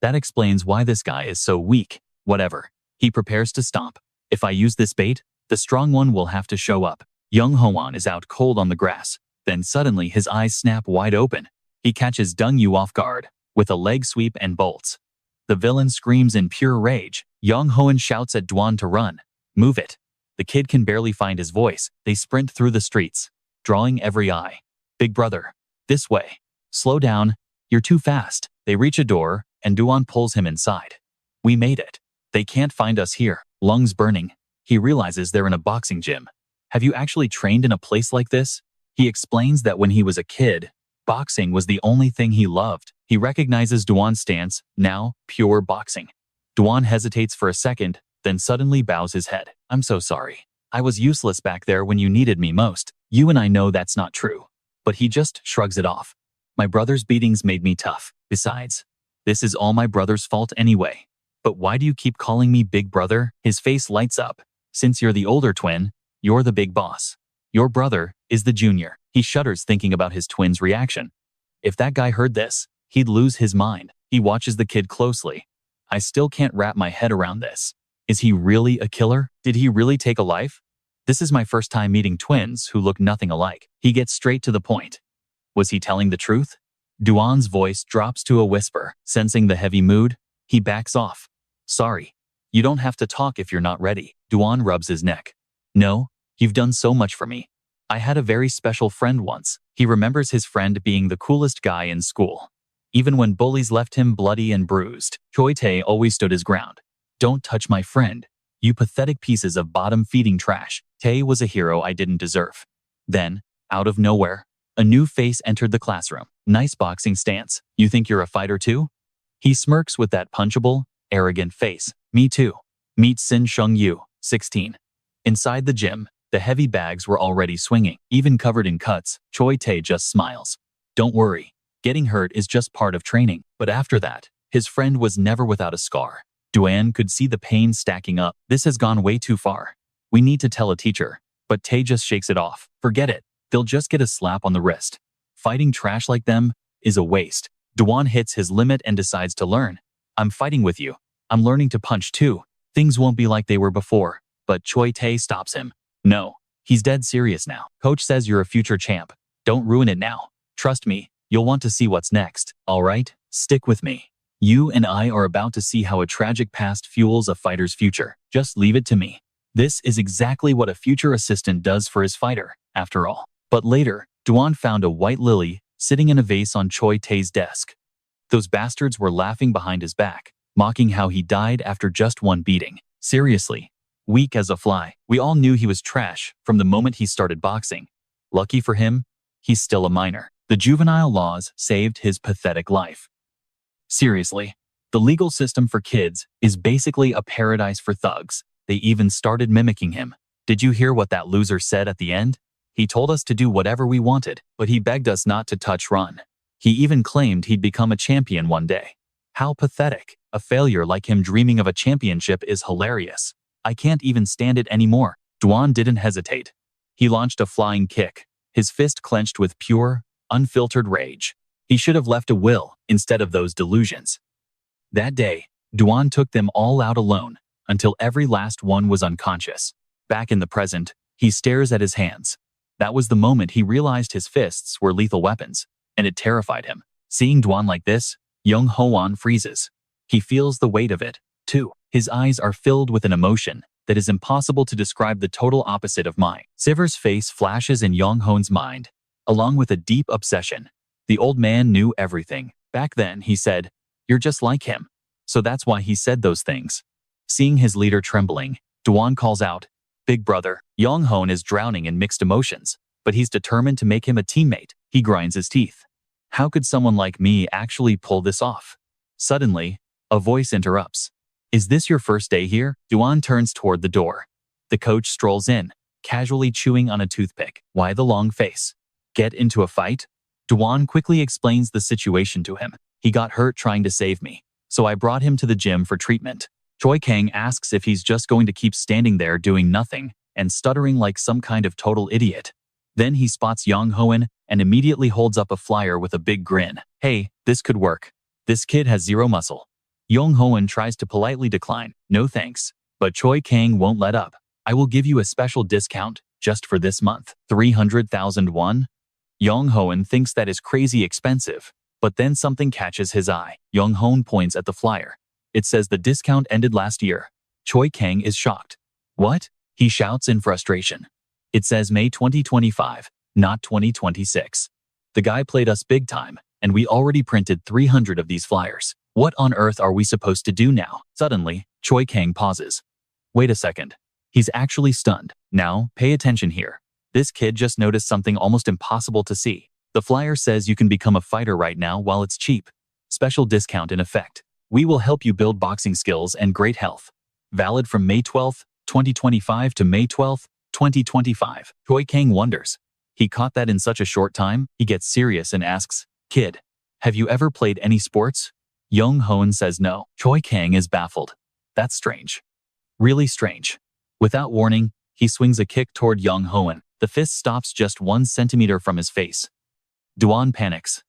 That explains why this guy is so weak. Whatever. He prepares to stomp. If I use this bait, the strong one will have to show up. Yong Hoan is out cold on the grass. Then suddenly his eyes snap wide open. He catches Dong Yu off guard, with a leg sweep and bolts. The villain screams in pure rage. Yong Hoan shouts at Duan to run. Move it. The kid can barely find his voice. They sprint through the streets, drawing every eye. Big brother. This way. Slow down. You're too fast. They reach a door, and Duan pulls him inside. We made it. They can't find us here. Lungs burning. He realizes they're in a boxing gym. Have you actually trained in a place like this? He explains that when he was a kid, boxing was the only thing he loved. He recognizes Duan's stance, now pure boxing. Duan hesitates for a second, then suddenly bows his head. I'm so sorry. I was useless back there when you needed me most. You and I know that's not true. But he just shrugs it off. My brother's beatings made me tough. Besides, this is all my brother's fault anyway. But why do you keep calling me big brother? His face lights up. Since you're the older twin, you're the big boss. Your brother is the junior. He shudders thinking about his twin's reaction. If that guy heard this, he'd lose his mind. He watches the kid closely. I still can't wrap my head around this. Is he really a killer? Did he really take a life? This is my first time meeting twins who look nothing alike. He gets straight to the point. Was he telling the truth? Duan's voice drops to a whisper. Sensing the heavy mood, he backs off. Sorry. You don't have to talk if you're not ready. Duan rubs his neck. No, you've done so much for me. I had a very special friend once. He remembers his friend being the coolest guy in school. Even when bullies left him bloody and bruised, Choi Tae always stood his ground. Don't touch my friend. You pathetic pieces of bottom-feeding trash. Tae was a hero I didn't deserve. Then, out of nowhere, a new face entered the classroom. Nice boxing stance. You think you're a fighter too? He smirks with that punchable, arrogant face. Me too. Meet Sin Shung Yu, 16. Inside the gym, the heavy bags were already swinging. Even covered in cuts, Choi Tae just smiles. Don't worry. Getting hurt is just part of training. But after that, his friend was never without a scar. Duan could see the pain stacking up. This has gone way too far. We need to tell a teacher. But Tae just shakes it off. Forget it. They'll just get a slap on the wrist. Fighting trash like them is a waste. Duan hits his limit and decides to learn. I'm fighting with you. I'm learning to punch too. Things won't be like they were before. But Choi Tae stops him. No, he's dead serious now. Coach says you're a future champ. Don't ruin it now. Trust me, you'll want to see what's next. Alright, stick with me. You and I are about to see how a tragic past fuels a fighter's future. Just leave it to me. This is exactly what a future assistant does for his fighter, after all. But later, Duan found a white lily sitting in a vase on Choi Tae's desk. Those bastards were laughing behind his back, mocking how he died after just one beating. Seriously, weak as a fly. We all knew he was trash from the moment he started boxing. Lucky for him, he's still a minor. The juvenile laws saved his pathetic life. Seriously, the legal system for kids is basically a paradise for thugs. They even started mimicking him. Did you hear what that loser said at the end? He told us to do whatever we wanted, but he begged us not to touch Run. He even claimed he'd become a champion one day. How pathetic. A failure like him dreaming of a championship is hilarious. I can't even stand it anymore. Duan didn't hesitate. He launched a flying kick, his fist clenched with pure, unfiltered rage. He should have left a will instead of those delusions. That day, Duan took them all out alone, until every last one was unconscious. Back in the present, he stares at his hands. That was the moment he realized his fists were lethal weapons, and it terrified him. Seeing Duan like this, Yong Hoan freezes. He feels the weight of it, too. His eyes are filled with an emotion that is impossible to describe, the total opposite of mine. Siver's face flashes in Yong Hoan's mind, along with a deep obsession. The old man knew everything. Back then, he said, "You're just like him." So that's why he said those things. Seeing his leader trembling, Duan calls out, "Big brother." Yong Hoan is drowning in mixed emotions, but he's determined to make him a teammate. He grinds his teeth. How could someone like me actually pull this off? Suddenly, a voice interrupts. "Is this your first day here?" Duan turns toward the door. The coach strolls in, casually chewing on a toothpick. Why the long face? Get into a fight? Duan quickly explains the situation to him. He got hurt trying to save me, so I brought him to the gym for treatment. Choi Kang asks if he's just going to keep standing there doing nothing and stuttering like some kind of total idiot. Then he spots Yong Hoan and immediately holds up a flyer with a big grin. "Hey, this could work. This kid has zero muscle." Yong Hoan tries to politely decline, "No thanks," but Choi Kang won't let up. "I will give you a special discount just for this month. 300,000 won?" Yong Hoan thinks that is crazy expensive, but then something catches his eye. Yong Hoan points at the flyer. It says the discount ended last year. Choi Kang is shocked. "What?" he shouts in frustration. "It says May 2025, not 2026. The guy played us big time, and we already printed 300 of these flyers. What on earth are we supposed to do now?" Suddenly, Choi Kang pauses. Wait a second. He's actually stunned. Now, pay attention here. This kid just noticed something almost impossible to see. The flyer says you can become a fighter right now while it's cheap. Special discount in effect. We will help you build boxing skills and great health. Valid from May 12th, 2025 to May 12th, 2025. Choi Kang wonders. He caught that in such a short time. He gets serious and asks, "Kid, have you ever played any sports?" Yong Hoan says no. Choi Kang is baffled. That's strange. Really strange. Without warning, he swings a kick toward Yong Hoan. The fist stops just 1 centimeter from his face. Duan panics.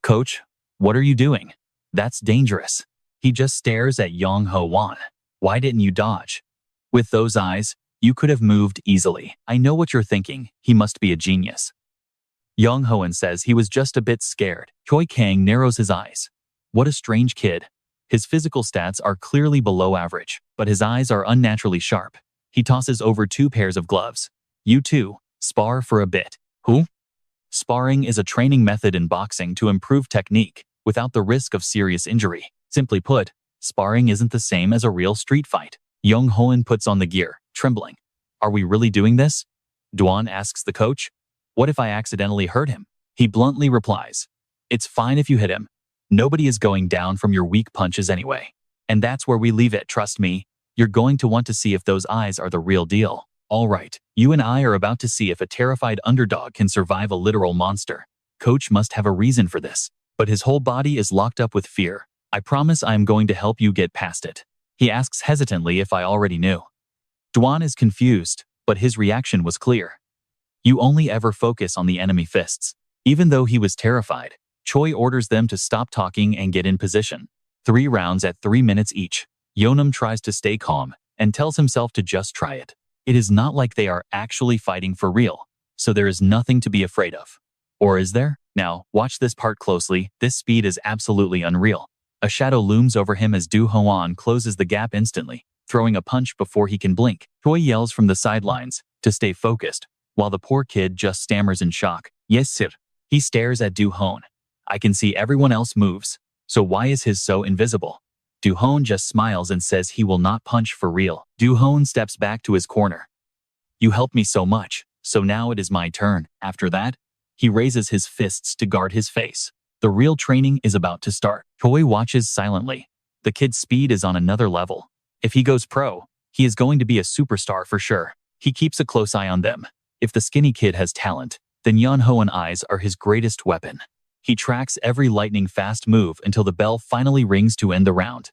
"Coach, what are you doing? That's dangerous." He just stares at Yong Hoan. "Why didn't you dodge? With those eyes, you could have moved easily." "I know what you're thinking. He must be a genius." Yong Hoan says he was just a bit scared. Choi Kang narrows his eyes. What a strange kid. His physical stats are clearly below average, but his eyes are unnaturally sharp. He tosses over 2 pairs of gloves. "You two, spar for a bit." "Who?" Sparring is a training method in boxing to improve technique without the risk of serious injury. Simply put, sparring isn't the same as a real street fight. Yong Hoan puts on the gear, trembling. "Are we really doing this?" Duan asks the coach. "What if I accidentally hurt him?" He bluntly replies, "It's fine if you hit him. Nobody is going down from your weak punches anyway." And that's where we leave it. Trust me, you're going to want to see if those eyes are the real deal. All right, you and I are about to see if a terrified underdog can survive a literal monster. Coach must have a reason for this, but his whole body is locked up with fear. "I promise I am going to help you get past it." He asks hesitantly if I already knew. Duan is confused, but his reaction was clear. You only ever focus on the enemy fists. Even though he was terrified, Choi orders them to stop talking and get in position. 3 rounds at 3 minutes each. Yeonam tries to stay calm and tells himself to just try it. It is not like they are actually fighting for real, so there is nothing to be afraid of. Or is there? Now, watch this part closely. This speed is absolutely unreal. A shadow looms over him as Du Hoan closes the gap instantly, throwing a punch before he can blink. Choi yells from the sidelines to stay focused, while the poor kid just stammers in shock. "Yes, sir." He stares at Du Hoan. "I can see everyone else moves, so why is his so invisible?" Du Hoan just smiles and says he will not punch for real. Du Hoan steps back to his corner. You helped me so much, so now it is my turn. After that, he raises his fists to guard his face. The real training is about to start. Choi watches silently. The kid's speed is on another level. If he goes pro, he is going to be a superstar for sure. He keeps a close eye on them. If the skinny kid has talent, then Yong Hoan eyes are his greatest weapon. He tracks every lightning-fast move until the bell finally rings to end the round.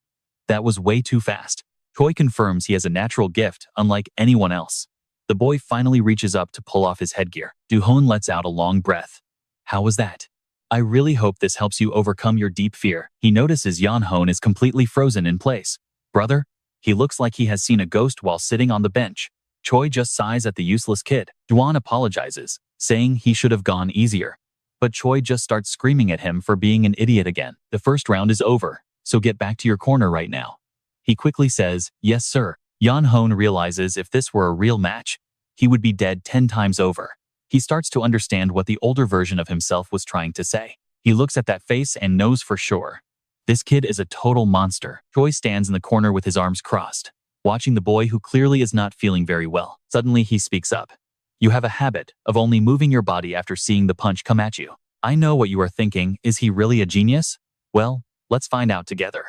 That was way too fast. Choi confirms he has a natural gift, unlike anyone else. The boy finally reaches up to pull off his headgear. Du Hoan lets out a long breath. How was that? I really hope this helps you overcome your deep fear. He notices Yong Hoan is completely frozen in place. Brother? He looks like he has seen a ghost while sitting on the bench. Choi just sighs at the useless kid. Duan apologizes, saying he should have gone easier. But Choi just starts screaming at him for being an idiot again. The first round is over, so get back to your corner right now. He quickly says, yes sir. Yong Hoan realizes if this were a real match, he would be dead 10 times over. He starts to understand what the older version of himself was trying to say. He looks at that face and knows for sure. This kid is a total monster. Choi stands in the corner with his arms crossed, watching the boy who clearly is not feeling very well. Suddenly he speaks up. You have a habit of only moving your body after seeing the punch come at you. I know what you are thinking. Is he really a genius? Well, let's find out together.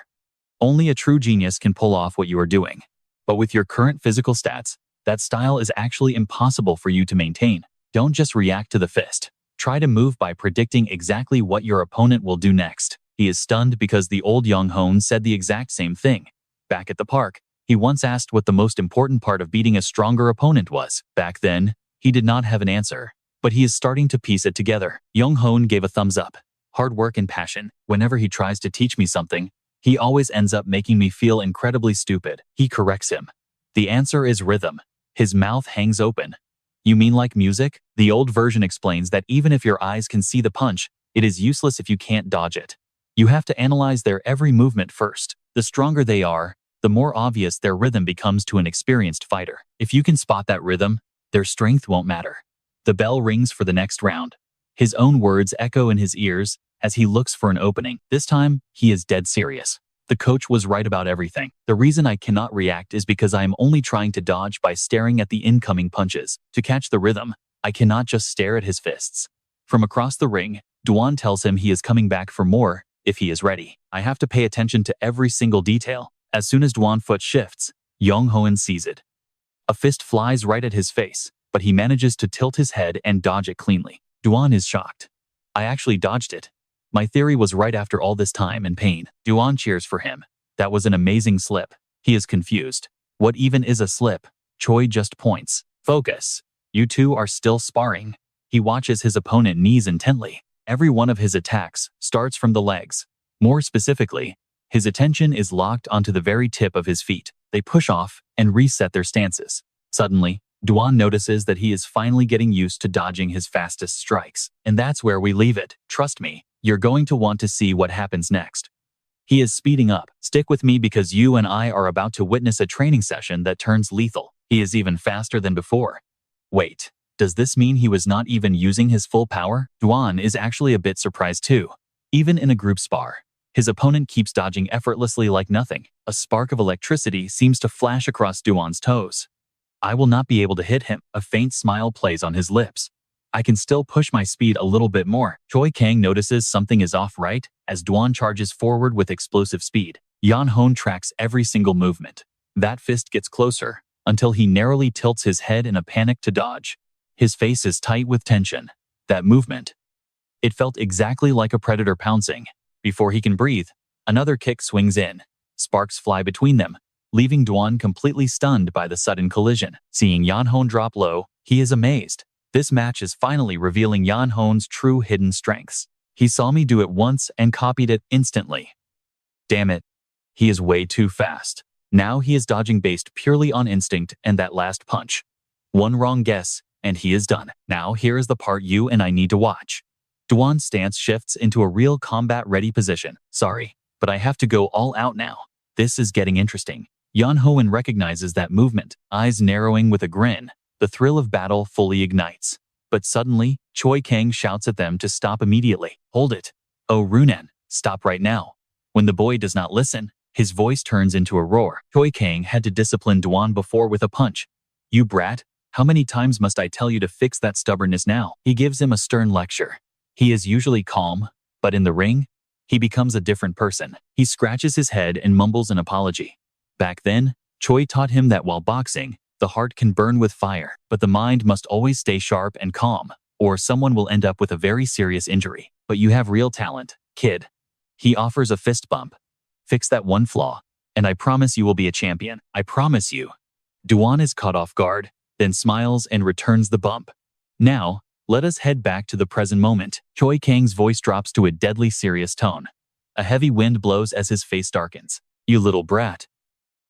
Only a true genius can pull off what you are doing. But with your current physical stats, that style is actually impossible for you to maintain. Don't just react to the fist. Try to move by predicting exactly what your opponent will do next. He is stunned because the old Yong Hoan said the exact same thing. Back at the park, he once asked what the most important part of beating a stronger opponent was. Back then, he did not have an answer, but he is starting to piece it together. Yong Hoan gave a thumbs up. Hard work and passion. Whenever he tries to teach me something, he always ends up making me feel incredibly stupid. He corrects him. The answer is rhythm. His mouth hangs open. You mean like music? The old version explains that even if your eyes can see the punch, it is useless if you can't dodge it. You have to analyze their every movement first. The stronger they are, the more obvious their rhythm becomes to an experienced fighter. If you can spot that rhythm, their strength won't matter. The bell rings for the next round. His own words echo in his ears as he looks for an opening. This time, he is dead serious. The coach was right about everything. The reason I cannot react is because I am only trying to dodge by staring at the incoming punches. To catch the rhythm, I cannot just stare at his fists. From across the ring, Duan tells him he is coming back for more if he is ready. I have to pay attention to every single detail. As soon as Duan's foot shifts, Yong Hoan sees it. A fist flies right at his face, but he manages to tilt his head and dodge it cleanly. Duan is shocked. I actually dodged it. My theory was right after all this time and pain. Duan cheers for him. That was an amazing slip. He is confused. What even is a slip? Choi just points. Focus. You two are still sparring. He watches his opponent knees intently. Every one of his attacks starts from the legs. More specifically, his attention is locked onto the very tip of his feet. They push off and reset their stances. Suddenly, Duan notices that he is finally getting used to dodging his fastest strikes. And that's where we leave it. Trust me, you're going to want to see what happens next. He is speeding up. Stick with me because you and I are about to witness a training session that turns lethal. He is even faster than before. Wait, does this mean he was not even using his full power? Duan is actually a bit surprised too. Even in a group spar, his opponent keeps dodging effortlessly like nothing. A spark of electricity seems to flash across Duan's toes. I will not be able to hit him. A faint smile plays on his lips. I can still push my speed a little bit more. Choi Kang notices something is off right as Duan charges forward with explosive speed. Yong Hoan tracks every single movement. That fist gets closer until he narrowly tilts his head in a panic to dodge. His face is tight with tension. That movement. It felt exactly like a predator pouncing. Before he can breathe, another kick swings in. Sparks fly between them, leaving Duan completely stunned by the sudden collision. Seeing Yong Hoan drop low, he is amazed. This match is finally revealing Yong Hoan's true hidden strengths. He saw me do it once and copied it instantly. Damn it. He is way too fast. Now he is dodging based purely on instinct and that last punch. One wrong guess, and he is done. Now here is the part you and I need to watch. Duan's stance shifts into a real combat-ready position. Sorry, but I have to go all out now. This is getting interesting. Yong Hoan recognizes that movement, eyes narrowing with a grin. The thrill of battle fully ignites. But suddenly, Choi Kang shouts at them to stop immediately. Hold it. Oh Runan, stop right now. When the boy does not listen, His voice turns into a roar. Choi Kang had to discipline Duan before with a punch. You brat, how many times must I tell you to fix that stubbornness now? He gives him a stern lecture. He is usually calm, but in the ring, he becomes a different person. He scratches his head and mumbles an apology. Back then, Choi taught him that while boxing, the heart can burn with fire, but the mind must always stay sharp and calm, or someone will end up with a very serious injury. But you have real talent, kid. He offers a fist bump. Fix that one flaw, and I promise you will be a champion. I promise you. Duan is caught off guard, then smiles and returns the bump. Now, let us head back to the present moment. Choi Kang's voice drops to a deadly serious tone. A heavy wind blows as his face darkens. You little brat.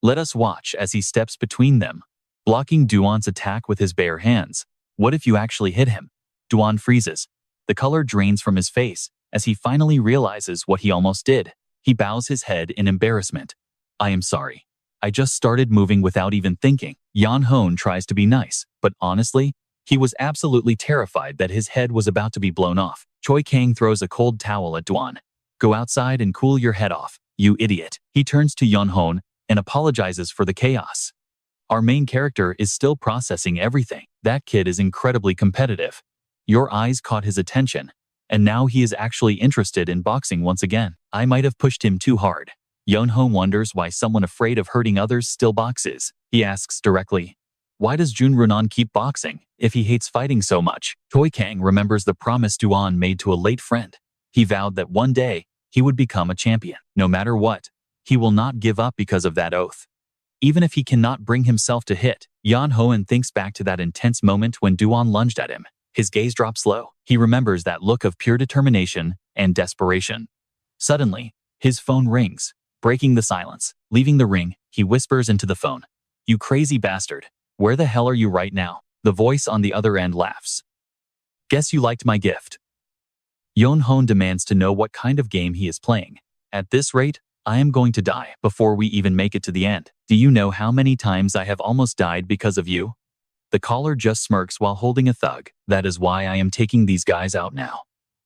Let us watch as he steps between them, blocking Duan's attack with his bare hands. What if you actually hit him? Duan freezes. The color drains from his face as he finally realizes what he almost did. He bows his head in embarrassment. I am sorry. I just started moving without even thinking. Yong Hoan tries to be nice, but honestly, he was absolutely terrified that his head was about to be blown off. Choi Kang throws a cold towel at Duan. Go outside and cool your head off, you idiot. He turns to Yong Hoan and apologizes for the chaos. Our main character is still processing everything. That kid is incredibly competitive. Your eyes caught his attention, and now he is actually interested in boxing once again. I might have pushed him too hard. Yong Hoan wonders why someone afraid of hurting others still boxes. He asks directly, why does Jun Runan keep boxing if he hates fighting so much? Choi Kang remembers the promise Duan made to a late friend. He vowed that one day he would become a champion. No matter what, he will not give up because of that oath. Even if he cannot bring himself to hit, Yong Hoan thinks back to that intense moment when Duan lunged at him. His gaze drops low. He remembers that look of pure determination and desperation. Suddenly, his phone rings, breaking the silence. Leaving the ring, he whispers into the phone. You crazy bastard. Where the hell are you right now? The voice on the other end laughs. Guess you liked my gift. Yong Hoan demands to know what kind of game he is playing. At this rate, I am going to die before we even make it to the end. Do you know how many times I have almost died because of you? The caller just smirks while holding a thug. That is why I am taking these guys out now.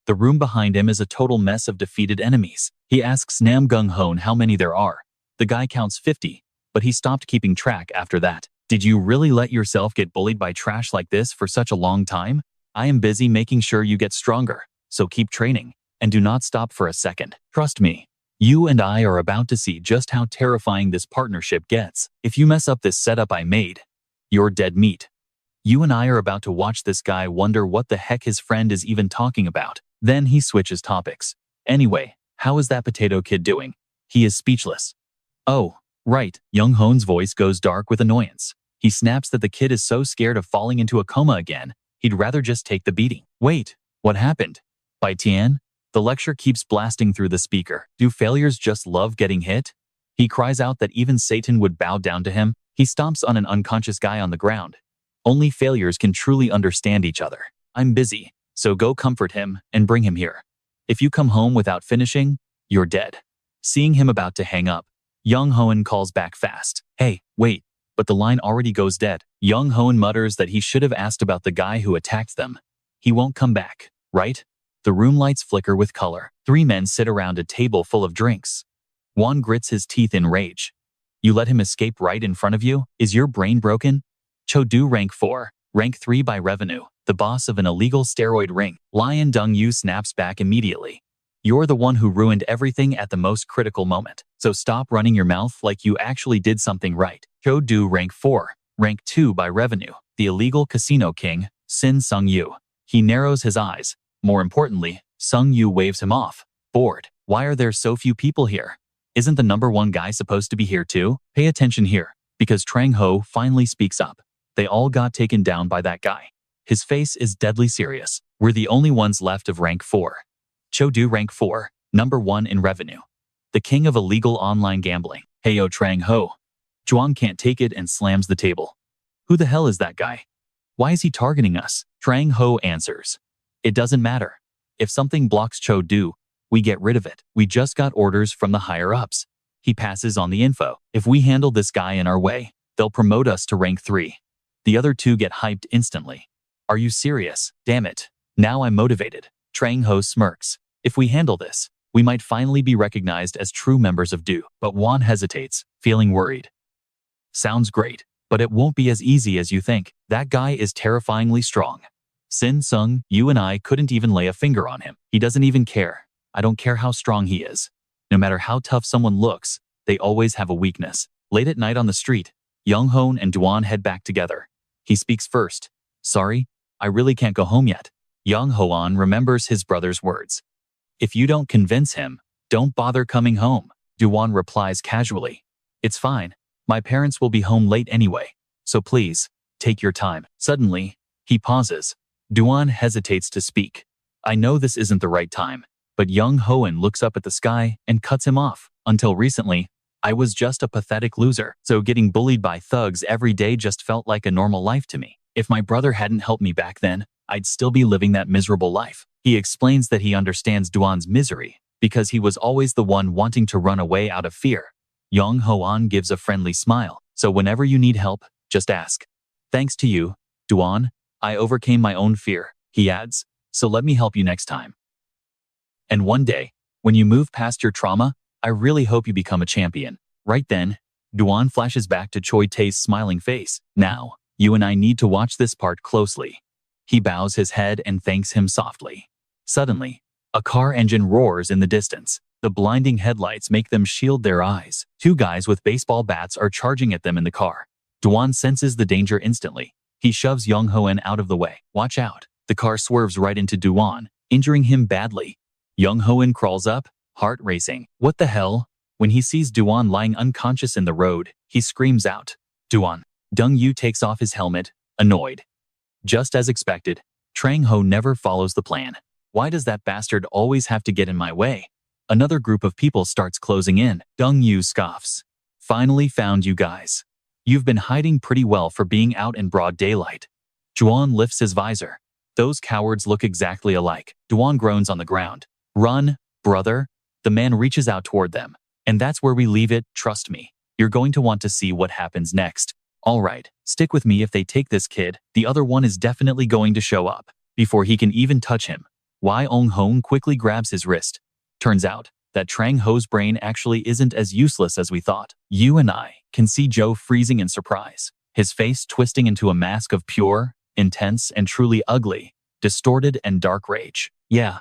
The room behind him is a total mess of defeated enemies. He asks Nam Gung Hoan how many there are. The guy counts 50, but he stopped keeping track after that. Did you really let yourself get bullied by trash like this for such a long time? I am busy making sure you get stronger, so keep training, and do not stop for a second. Trust me, you and I are about to see just how terrifying this partnership gets. If you mess up this setup I made, you're dead meat. You and I are about to watch this guy wonder what the heck his friend is even talking about. Then he switches topics. Anyway, how is that potato kid doing? He is speechless. Oh, right. Yong Hoan's voice goes dark with annoyance. He snaps that the kid is so scared of falling into a coma again, he'd rather just take the beating. Wait, what happened? By Tian? The lecture keeps blasting through the speaker. Do failures just love getting hit? He cries out that even Satan would bow down to him. He stomps on an unconscious guy on the ground. Only failures can truly understand each other. I'm busy, so go comfort him and bring him here. If you come home without finishing, you're dead. Seeing him about to hang up, Yong Hoan calls back fast. Hey, wait, but the line already goes dead. Yong Hoan mutters that he should have asked about the guy who attacked them. He won't come back, right? The room lights flicker with color. 3 men sit around a table full of drinks. Juan grits his teeth in rage. You let him escape right in front of you? Is your brain broken? Cho-do rank 4, rank 3 by revenue, the boss of an illegal steroid ring. Lion Dong-yu snaps back immediately. You're the one who ruined everything at the most critical moment, so stop running your mouth like you actually did something right. Cho-do rank 4, rank 2 by revenue, the illegal casino king, Sin Sung-yu. He narrows his eyes. More importantly, Sung-yu waves him off. Bored. Why are there so few people here? Isn't the #1 guy supposed to be here too? Pay attention here, because Trang Ho finally speaks up. They all got taken down by that guy. His face is deadly serious. We're the only ones left of rank 4. Cho-do rank 4, #1 in revenue. The king of illegal online gambling. Heyo Trang Ho. Zhuang can't take it and slams the table. Who the hell is that guy? Why is he targeting us? Trang Ho answers. It doesn't matter. If something blocks Cho-do, we get rid of it. We just got orders from the higher-ups. He passes on the info. If we handle this guy in our way, they'll promote us to rank 3. The other 2 get hyped instantly. Are you serious? Damn it. Now I'm motivated. Trang Ho smirks. If we handle this, We might finally be recognized as true members of Do. But Won hesitates, feeling worried. Sounds great, but it won't be as easy as you think. That guy is terrifyingly strong. Sin Sung, you and I couldn't even lay a finger on him. He doesn't even care. I don't care how strong he is. No matter how tough someone looks, they always have a weakness. Late at night on the street, Yong Hoan and Duan head back together. He speaks first. Sorry, I really can't go home yet. Yong Hoan remembers his brother's words. If you don't convince him, don't bother coming home. Duan replies casually. It's fine. My parents will be home late anyway. So please, take your time. Suddenly, he pauses. Duan hesitates to speak. I know this isn't the right time, but Yong Hoan looks up at the sky and cuts him off. Until recently, I was just a pathetic loser, so getting bullied by thugs every day just felt like a normal life to me. If my brother hadn't helped me back then, I'd still be living that miserable life. He explains that he understands Duan's misery because he was always the one wanting to run away out of fear. Yong Hoan gives a friendly smile. So whenever you need help, just ask. Thanks to you, Duan, I overcame my own fear, he adds, so let me help you next time. And one day, when you move past your trauma, I really hope you become a champion. Right then, Duan flashes back to Choi Tae's smiling face. Now, you and I need to watch this part closely. He bows his head and thanks him softly. Suddenly, a car engine roars in the distance. The blinding headlights make them shield their eyes. Two guys with baseball bats are charging at them in the car. Duan senses the danger instantly. He shoves Yong Hoan out of the way. Watch out. The car swerves right into Duan, injuring him badly. Yong Hoan crawls up, heart racing. What the hell? When he sees Duan lying unconscious in the road, he screams out. Duan. Dong Yu takes off his helmet, annoyed. Just as expected, Trang Ho never follows the plan. Why does that bastard always have to get in my way? Another group of people starts closing in. Dong Yu scoffs. Finally found you guys. You've been hiding pretty well for being out in broad daylight. Duan lifts his visor. Those cowards look exactly alike. Duan groans on the ground. Run, brother. The man reaches out toward them. And that's where we leave it, trust me. You're going to want to see what happens next. All right, stick with me if they take this kid. The other one is definitely going to show up. Before he can even touch him, Yong Hoan quickly grabs his wrist. Turns out that Trang Ho's brain actually isn't as useless as we thought. You and I can see Joe freezing in surprise, his face twisting into a mask of pure, intense, and truly ugly, distorted and dark rage. Yeah,